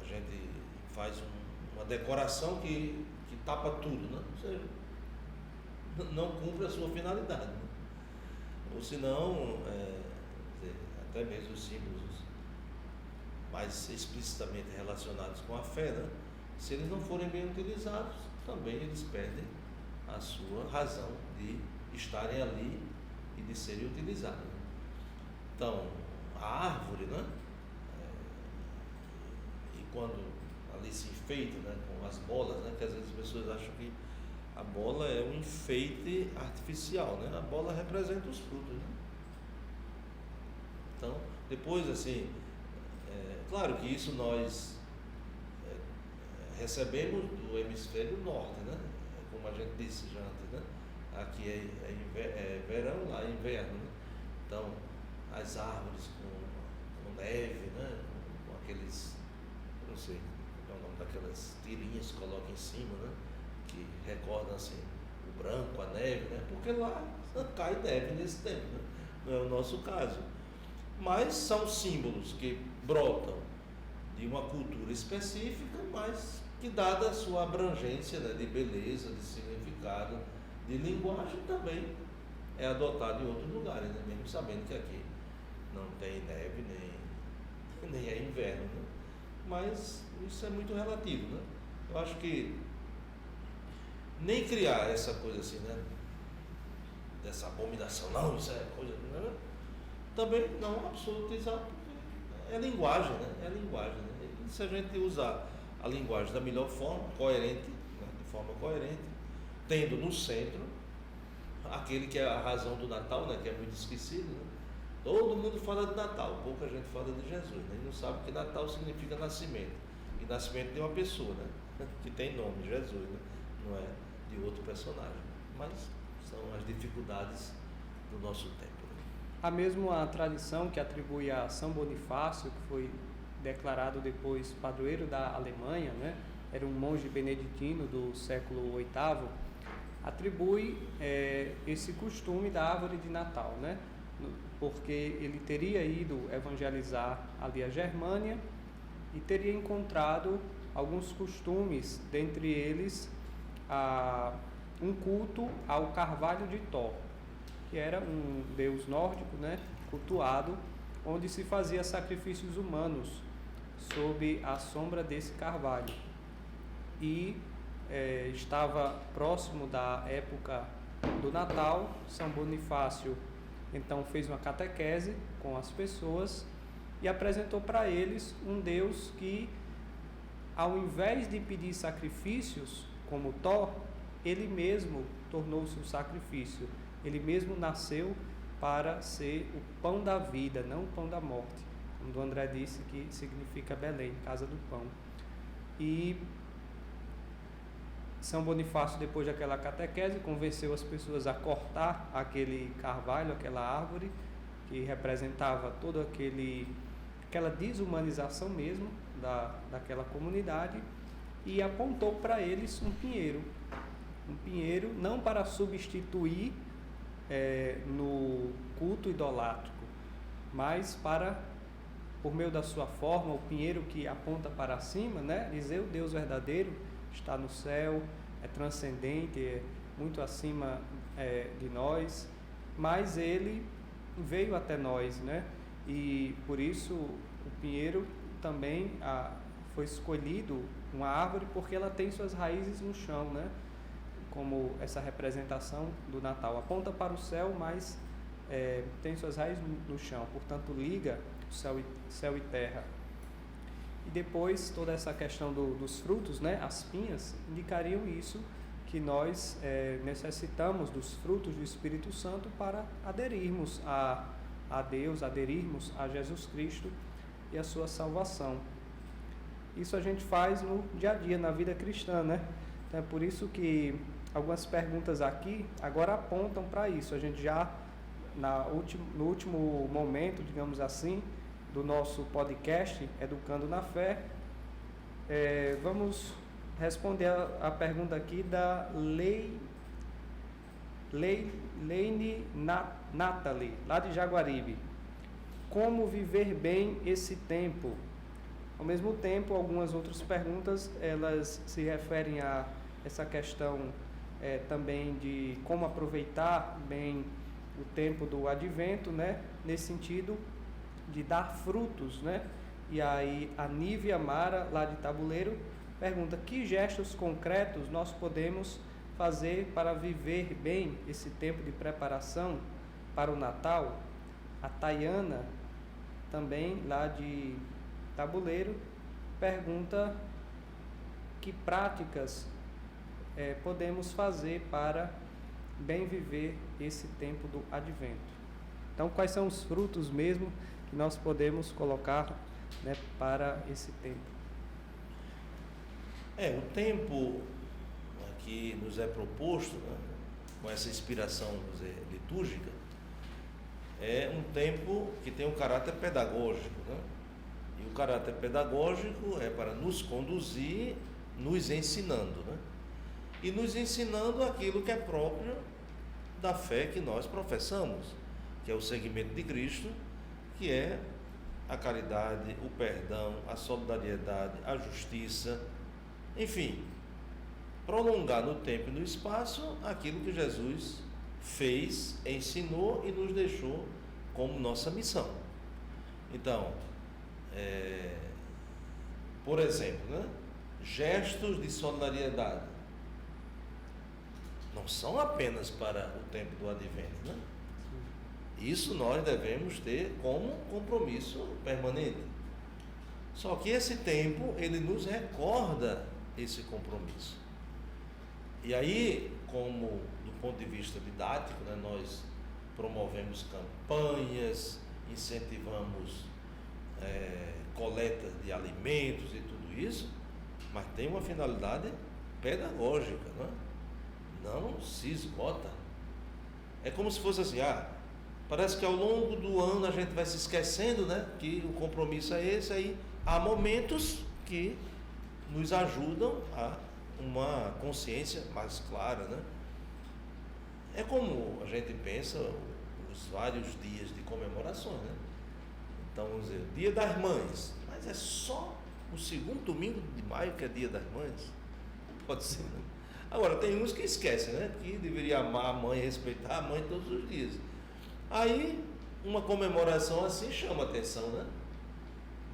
A gente faz uma decoração que tapa tudo, né? Ou seja, não cumpre a sua finalidade, né? Ou senão, até mesmo os símbolos mais explicitamente relacionados com a fé, né? Se eles não forem bem utilizados, também eles perdem a sua razão de estarem ali e de serem utilizados. Então, a árvore, né? E quando ali se enfeita, né, com as bolas, né? Que às vezes as pessoas acham que a bola é um enfeite artificial, né? A bola representa os frutos, né? Então, depois, assim, claro que isso nós recebemos do hemisfério norte, né? Como a gente disse já antes, né? Aqui é verão, lá é inverno, né? Então, as árvores com neve, né? Com aqueles, eu não sei qual é o nome daquelas tirinhas que colocam em cima, né? Que recordam assim o branco, a neve, né? Porque lá cai neve nesse tempo, né? Não é o nosso caso. Mas são símbolos que brotam de uma cultura específica, mas que, dada a sua abrangência, né, de beleza, de significado, de linguagem, também é adotado em outros lugares, né? Mesmo sabendo que aqui não tem neve, nem é inverno, né? Mas isso é muito relativo, né? Eu acho que nem criar essa coisa assim, né? Dessa abominação, não, isso é coisa, né? Também não absolutizar, porque é linguagem, né? É linguagem, né? E se a gente usar a linguagem da melhor forma, coerente, né? De forma coerente, tendo no centro aquele que é a razão do Natal, né? Que é muito esquecido, né? Todo mundo fala de Natal, pouca gente fala de Jesus, né? E não sabe que Natal significa nascimento, e nascimento de uma pessoa, né? Que tem nome, Jesus, né? Não é de outro personagem, mas são as dificuldades do nosso tempo. Há mesmo a tradição que atribui a São Bonifácio, que foi declarado depois padroeiro da Alemanha, né? Era um monge beneditino do século VIII, atribui esse costume da árvore de Natal, né? Porque ele teria ido evangelizar ali a Germânia e teria encontrado alguns costumes, dentre eles um culto ao carvalho de Thor, que era um deus nórdico, né, cultuado, onde se fazia sacrifícios humanos sob a sombra desse carvalho. E estava próximo da época do Natal. São Bonifácio então fez uma catequese com as pessoas e apresentou para eles um Deus que, ao invés de pedir sacrifícios como Thor, ele mesmo tornou-se um sacrifício. Ele mesmo nasceu para ser o pão da vida, não o pão da morte. Como o André disse, que significa Belém, casa do pão. E São Bonifácio, depois daquela catequese, convenceu as pessoas a cortar aquele carvalho, aquela árvore, que representava toda aquela desumanização mesmo daquela comunidade, e apontou para eles um pinheiro não para substituir no culto idolátrico, mas por meio da sua forma, o pinheiro que aponta para cima, né? Dizer o Deus verdadeiro está no céu, é transcendente, é muito acima de nós, mas ele veio até nós, né? E por isso o pinheiro também foi escolhido uma árvore porque ela tem suas raízes no chão, né? Como essa representação do Natal. Aponta para o céu, mas tem suas raízes no chão, portanto liga o céu e terra. E depois toda essa questão dos frutos, né? As pinhas indicariam isso, que nós necessitamos dos frutos do Espírito Santo para aderirmos a Deus, aderirmos a Jesus Cristo e a sua salvação. Isso a gente faz no dia a dia, na vida cristã, né? Então é por isso que algumas perguntas aqui agora apontam para isso. A gente já, no último momento, digamos assim, do nosso podcast Educando na Fé, vamos responder a pergunta aqui da Leine Nathalie, lá de Jaguaribe. Como viver bem esse tempo? Ao mesmo tempo, algumas outras perguntas, elas se referem a essa questão também de como aproveitar bem o tempo do advento, né? Nesse sentido de dar frutos, né? E aí a Nívia Mara, lá de Tabuleiro, pergunta: que gestos concretos nós podemos fazer para viver bem esse tempo de preparação para o Natal? A Tayana, também lá de Tabuleiro, pergunta que práticas podemos fazer para bem viver esse tempo do advento. Então, quais são os frutos mesmo que nós podemos colocar, né, para esse tempo? O tempo que nos é proposto, né, com essa inspiração, vamos dizer, litúrgica, é um tempo que tem um caráter pedagógico, né? E o caráter pedagógico é para nos conduzir, nos ensinando, né? E nos ensinando aquilo que é próprio da fé que nós professamos, que é o seguimento de Cristo, que é a caridade, o perdão, a solidariedade, a justiça, enfim, prolongar no tempo e no espaço aquilo que Jesus fez, ensinou e nos deixou como nossa missão. Então, por exemplo, né, gestos de solidariedade não são apenas para o tempo do advento, né? Isso nós devemos ter como compromisso permanente. Só que esse tempo, ele nos recorda esse compromisso. E aí, como do ponto de vista didático, né, nós promovemos campanhas, incentivamos coleta de alimentos e tudo isso, mas tem uma finalidade pedagógica, né? Não se esgota. É como se fosse assim, parece que ao longo do ano a gente vai se esquecendo, né, que o compromisso é esse, aí há momentos que nos ajudam a uma consciência mais clara, né? É como a gente pensa os vários dias de comemorações, né? Então, vamos dizer, Dia das Mães, mas é só o segundo domingo de maio que é Dia das Mães? Pode ser, né? Agora, tem uns que esquecem, né, que deveria amar a mãe, respeitar a mãe todos os dias. Aí, uma comemoração assim chama atenção, né?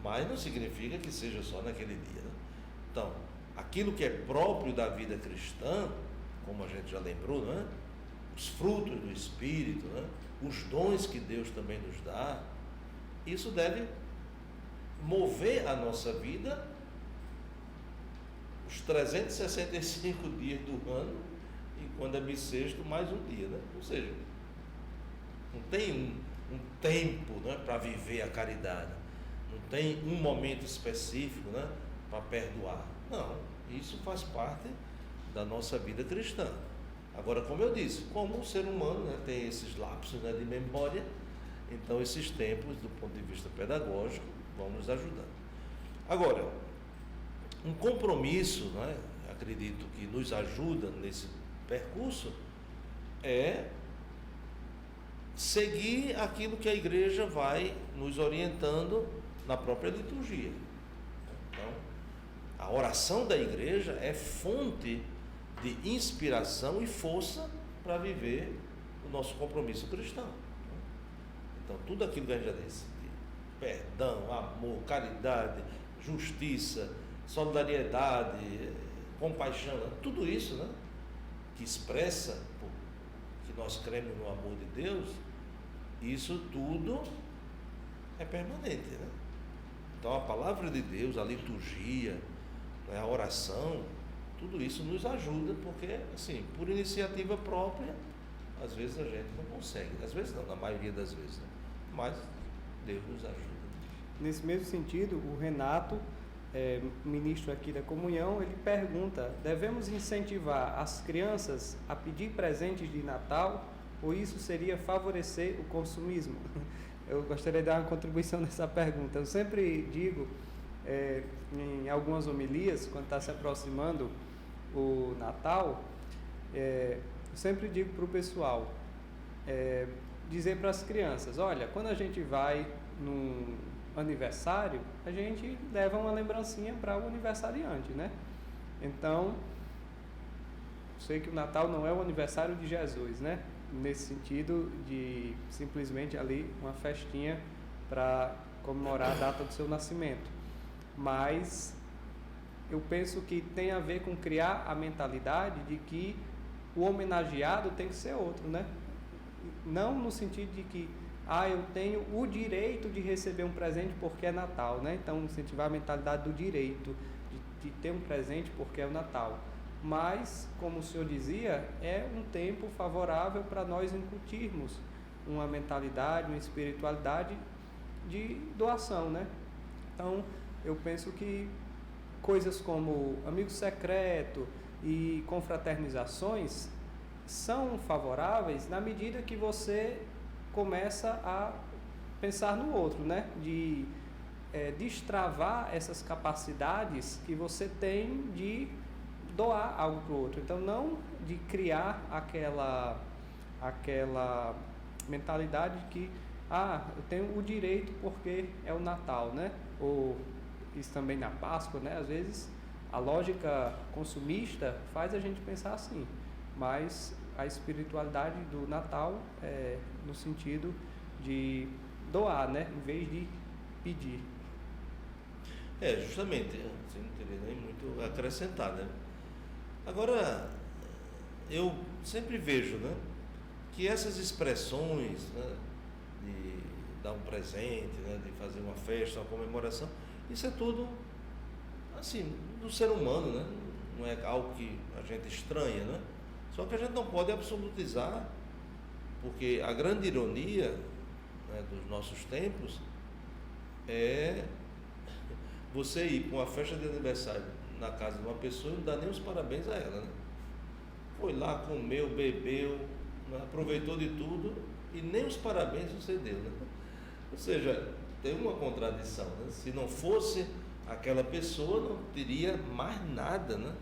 Mas não significa que seja só naquele dia, né? Então, aquilo que é próprio da vida cristã, como a gente já lembrou, né? Os frutos do Espírito, né? Os dons que Deus também nos dá, isso deve mover a nossa vida os 365 dias do ano, e quando é bissexto, mais um dia, né? Ou seja, não tem um tempo, né, para viver a caridade, não tem um momento específico, né, para perdoar. Não, isso faz parte da nossa vida cristã. Agora, como eu disse, como o ser humano, né, tem esses lapsos, né, de memória, então esses tempos, do ponto de vista pedagógico, vão nos ajudar. Agora, um compromisso, né, acredito que nos ajuda nesse percurso, é seguir aquilo que a igreja vai nos orientando na própria liturgia. Então, a oração da igreja é fonte de inspiração e força para viver o nosso compromisso cristão. Então, tudo aquilo que a gente já disse, perdão, amor, caridade, justiça, solidariedade, compaixão, tudo isso, né, que expressa que nós cremos no amor de Deus, isso tudo é permanente, né? Então a palavra de Deus, a liturgia, a oração, tudo isso nos ajuda, porque assim, por iniciativa própria, às vezes a gente não consegue, às vezes não, na maioria das vezes, né? Mas Deus nos ajuda. Nesse mesmo sentido, o Renato, ministro aqui da comunhão, ele pergunta: devemos incentivar as crianças a pedir presentes de Natal, ou isso seria favorecer o consumismo? Eu gostaria de dar uma contribuição nessa pergunta. Eu sempre digo, em algumas homilias, quando está se aproximando o Natal, eu sempre digo para o pessoal, dizer para as crianças: olha, quando a gente vai num aniversário, a gente leva uma lembrancinha para o aniversariante, né? Então, sei que o Natal não é o aniversário de Jesus, né? Nesse sentido de simplesmente ali uma festinha para comemorar a data do seu nascimento. Mas eu penso que tem a ver com criar a mentalidade de que o homenageado tem que ser outro, né? Não no sentido de que eu tenho o direito de receber um presente porque é Natal, né? Então, incentivar a mentalidade do direito de ter um presente porque é o Natal. Mas, como o senhor dizia, é um tempo favorável para nós incutirmos uma mentalidade, uma espiritualidade de doação, né? Então, eu penso que coisas como amigo secreto e confraternizações são favoráveis na medida que você começa a pensar no outro, né? De destravar essas capacidades que você tem de doar algo para o outro. Então, não de criar aquela mentalidade de que eu tenho o direito porque é o Natal, né? Ou isso também na Páscoa, né? Às vezes a lógica consumista faz a gente pensar assim, mas a espiritualidade do Natal é no sentido de doar, né? Em vez de pedir. Justamente, você não teria nem muito a acrescentar, né? Agora, eu sempre vejo, né, que essas expressões, né, de dar um presente, né, de fazer uma festa, uma comemoração, isso é tudo, assim, do ser humano, né? Não é algo que a gente estranha, né? Só que a gente não pode absolutizar, porque a grande ironia, né, dos nossos tempos é você ir para uma festa de aniversário na casa de uma pessoa e não dá nem os parabéns a ela, né? Foi lá, comeu, bebeu, né, aproveitou de tudo e nem os parabéns você deu, né? Ou seja, tem uma contradição, né? Se não fosse aquela pessoa, não teria mais nada, né?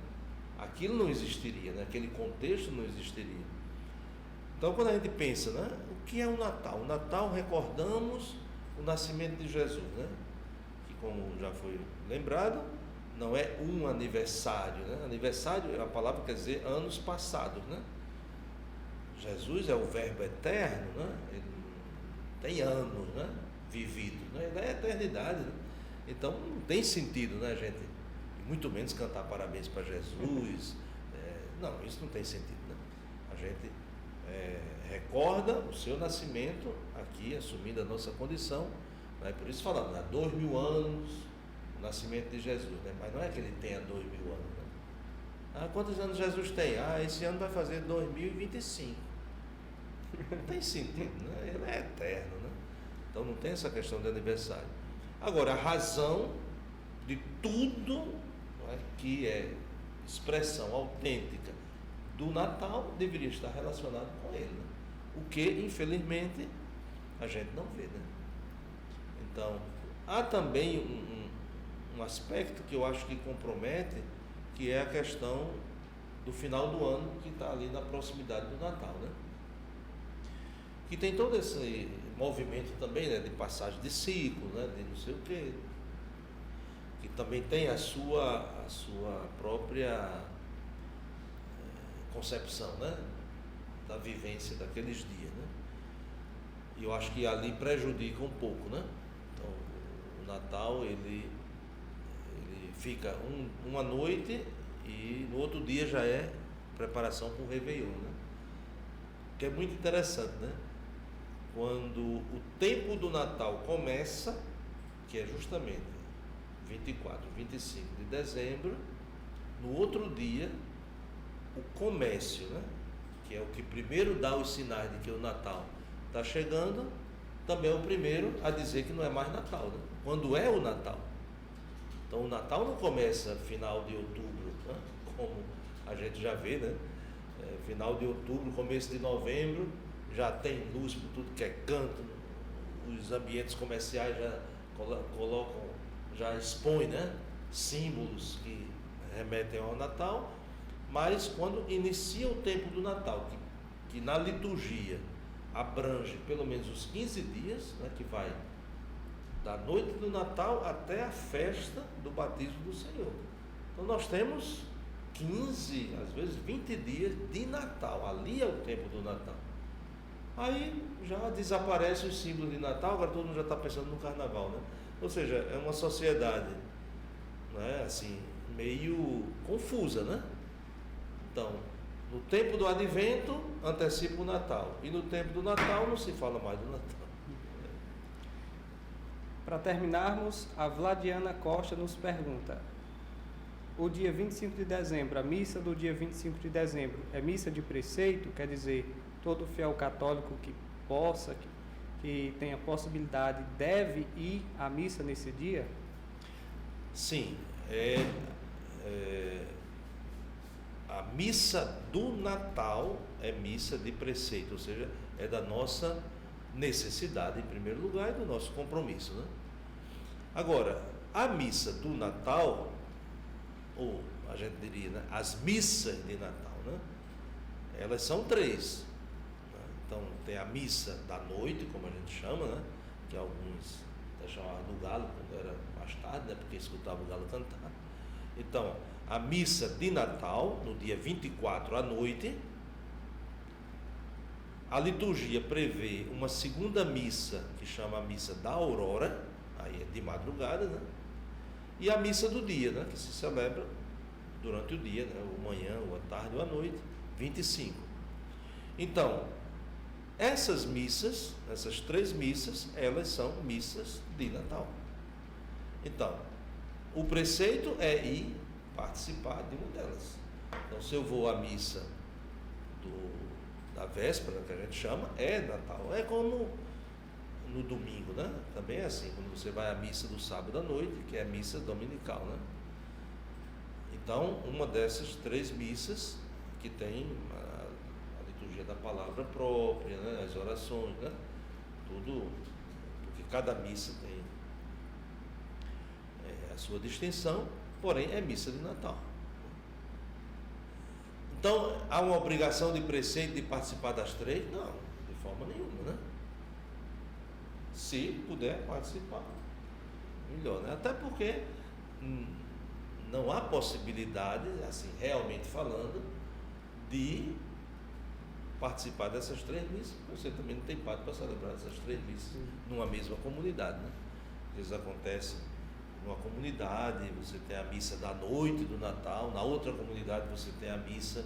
Aquilo não existiria, né? Aquele contexto não existiria. Então, quando a gente pensa, né, o que é o Natal? O Natal, recordamos o nascimento de Jesus, né? Que, como já foi lembrado, não é um aniversário, né? Aniversário é a palavra que quer dizer anos passados, né? Jesus é o verbo eterno, né? Ele tem anos, né, vividos, né? Ele é a eternidade, né? Então não tem sentido, né, gente? E muito menos cantar parabéns para Jesus. Não, isso não tem sentido, né? A gente recorda o seu nascimento aqui, assumindo a nossa condição, né? Por isso falando, há 2000 anos o nascimento de Jesus, né? Mas não é que ele tenha 2000 anos, né? Quantos anos Jesus tem? Esse ano vai fazer 2025. Não tem sentido, né? Ele é eterno, né? Então não tem essa questão de aniversário. Agora, a razão de tudo, não é, que é expressão autêntica do Natal deveria estar relacionado com ele, né? O que, infelizmente, a gente não vê, né? Então, há também um aspecto que eu acho que compromete, que é a questão do final do ano, que está ali na proximidade do Natal, né? que tem todo esse movimento também, né, de passagem de ciclo, né, de não sei o quê, que também tem a sua própria concepção, né, da vivência daqueles dias, né? E eu acho que ali prejudica um pouco, né? Então, o Natal, ele fica uma noite e no outro dia já é preparação para o Réveillon, né? Que é muito interessante, né? Quando o tempo do Natal começa, que é justamente 24, 25 de dezembro, no outro dia, o comércio, né? Que é o que primeiro dá os sinais de que o Natal está chegando, também é o primeiro a dizer que não é mais Natal, né? Quando é o Natal. Então o Natal não começa final de outubro, né? Como a gente já vê, né? Final de outubro, começo de novembro, já tem luz por tudo que é canto, os ambientes comerciais já colocam, já expõem, né, símbolos que remetem ao Natal, mas quando inicia o tempo do Natal, que na liturgia abrange pelo menos os 15 dias, né, que vai da noite do Natal até a festa do batismo do Senhor. Então nós temos 15, às vezes 20 dias de Natal, ali é o tempo do Natal. Aí já desaparece os símbolos de Natal, agora todo mundo já está pensando no Carnaval, né? Ou seja, é uma sociedade, né, assim, meio confusa, né? Então, no tempo do Advento antecipa o Natal, e no tempo do Natal não se fala mais do Natal. Para terminarmos, a Vladiana Costa nos pergunta: o dia 25 de dezembro, a missa do dia 25 de dezembro, é missa de preceito? Quer dizer, todo fiel católico que possa, que tenha possibilidade, deve ir à missa nesse dia? Sim, a missa do Natal é missa de preceito, ou seja, é da nossa necessidade em primeiro lugar e do nosso compromisso, né? Agora, a missa do Natal, ou a gente diria, né, as missas de Natal, né, elas são 3. Então tem a missa da noite, como a gente chama, né, que alguns até chamavam do galo, quando era mais tarde, né, porque escutava o galo cantar. Então, a missa de Natal, no dia 24 à noite, a liturgia prevê uma segunda missa, que chama a missa da aurora, aí é de madrugada, né, e a missa do dia, né, que se celebra durante o dia, né, ou manhã, ou à tarde, ou à noite, 25. Então, essas missas, essas 3 missas, elas são missas de Natal. Então, o preceito é ir participar de uma delas. Então, se eu vou à missa da véspera, que a gente chama, é Natal. É como no domingo, né? Também é assim, quando você vai à missa do sábado à noite, que é a missa dominical, né? Então, uma dessas 3 missas que tem a liturgia da palavra própria, né? As orações, né? Tudo, porque cada missa tem a sua distinção, porém é missa de Natal. Então, há uma obrigação de preceito de participar das 3? Não, de forma nenhuma, né? Se puder participar, melhor, né? Até porque não há possibilidade, assim, realmente falando, de participar dessas 3 missas. Você também não tem parte para celebrar essas 3 missas numa mesma comunidade, né? Às vezes acontece numa comunidade, você tem a missa da noite do Natal, na outra comunidade você tem a missa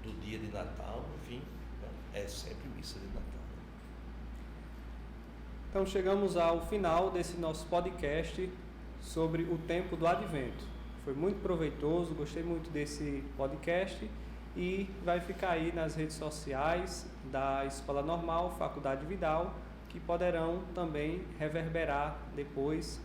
do dia de Natal, enfim, é sempre missa de Natal. Então chegamos ao final desse nosso podcast sobre o tempo do Advento. Foi muito proveitoso, gostei muito desse podcast e vai ficar aí nas redes sociais da Escola Normal, Faculdade Vidal, que poderão também reverberar depois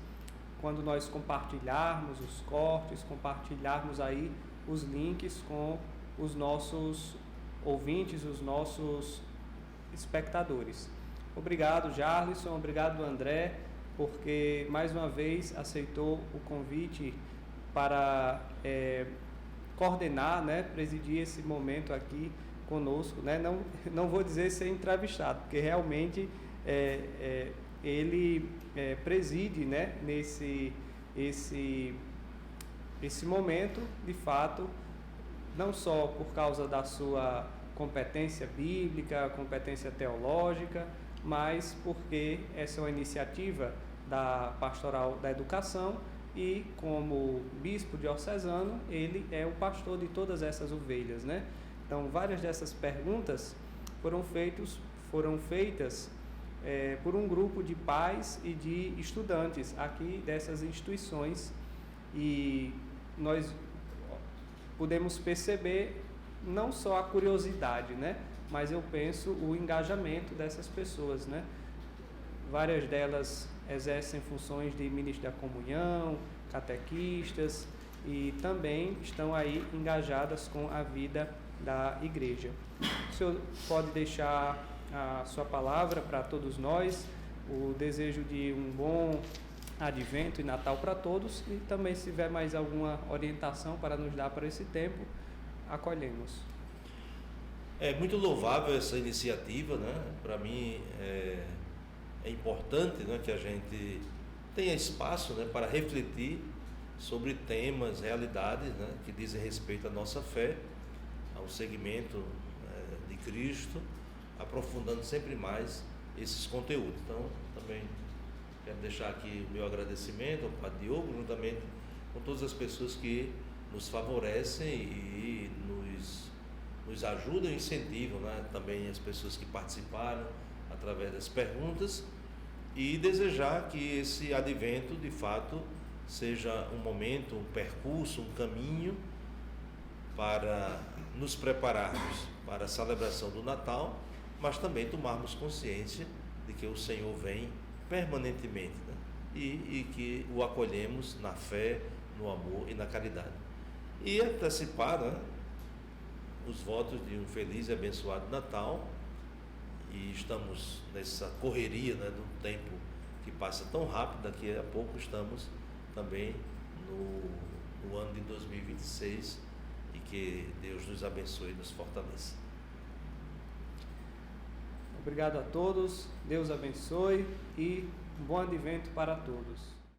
quando nós compartilharmos os cortes, compartilharmos aí os links com os nossos ouvintes, os nossos espectadores. Obrigado, Jarlisson, obrigado, André, porque mais uma vez aceitou o convite para coordenar, né, presidir esse momento aqui conosco, né? Não vou dizer ser entrevistado, porque realmente ele preside, né, esse momento, de fato, não só por causa da sua competência bíblica, competência teológica, mas porque essa é uma iniciativa da Pastoral da Educação e, como bispo diocesano, ele é o pastor de todas essas ovelhas, né? Então, várias dessas perguntas foram feitas por um grupo de pais e de estudantes aqui dessas instituições, e nós podemos perceber não só a curiosidade, né, mas eu penso o engajamento dessas pessoas, né? Várias delas exercem funções de ministro da comunhão, catequistas, e também estão aí engajadas com a vida da igreja. O senhor pode deixar a sua palavra para todos nós, o desejo de um bom Advento e Natal para todos, e também, se tiver mais alguma orientação para nos dar para esse tempo, acolhemos. É muito louvável essa iniciativa, né? Para mim é importante, né, que a gente tenha espaço, né, para refletir sobre temas, realidades, né, que dizem respeito à nossa fé, ao segmento de Cristo, aprofundando sempre mais esses conteúdos. Então, também quero deixar aqui o meu agradecimento ao Padre Diogo, juntamente com todas as pessoas que nos favorecem e nos ajudam e incentivam, né? Também as pessoas que participaram através das perguntas, e desejar que esse advento, de fato, seja um momento, um percurso, um caminho para nos prepararmos para a celebração do Natal, mas também tomarmos consciência de que o Senhor vem permanentemente, né? E que o acolhemos na fé, no amor e na caridade. E antecipar, né, os votos de um feliz e abençoado Natal, e estamos nessa correria, né, de um tempo que passa tão rápido. Daqui a pouco estamos também no ano de 2026, e que Deus nos abençoe e nos fortaleça. Obrigado a todos, Deus abençoe e um bom advento para todos.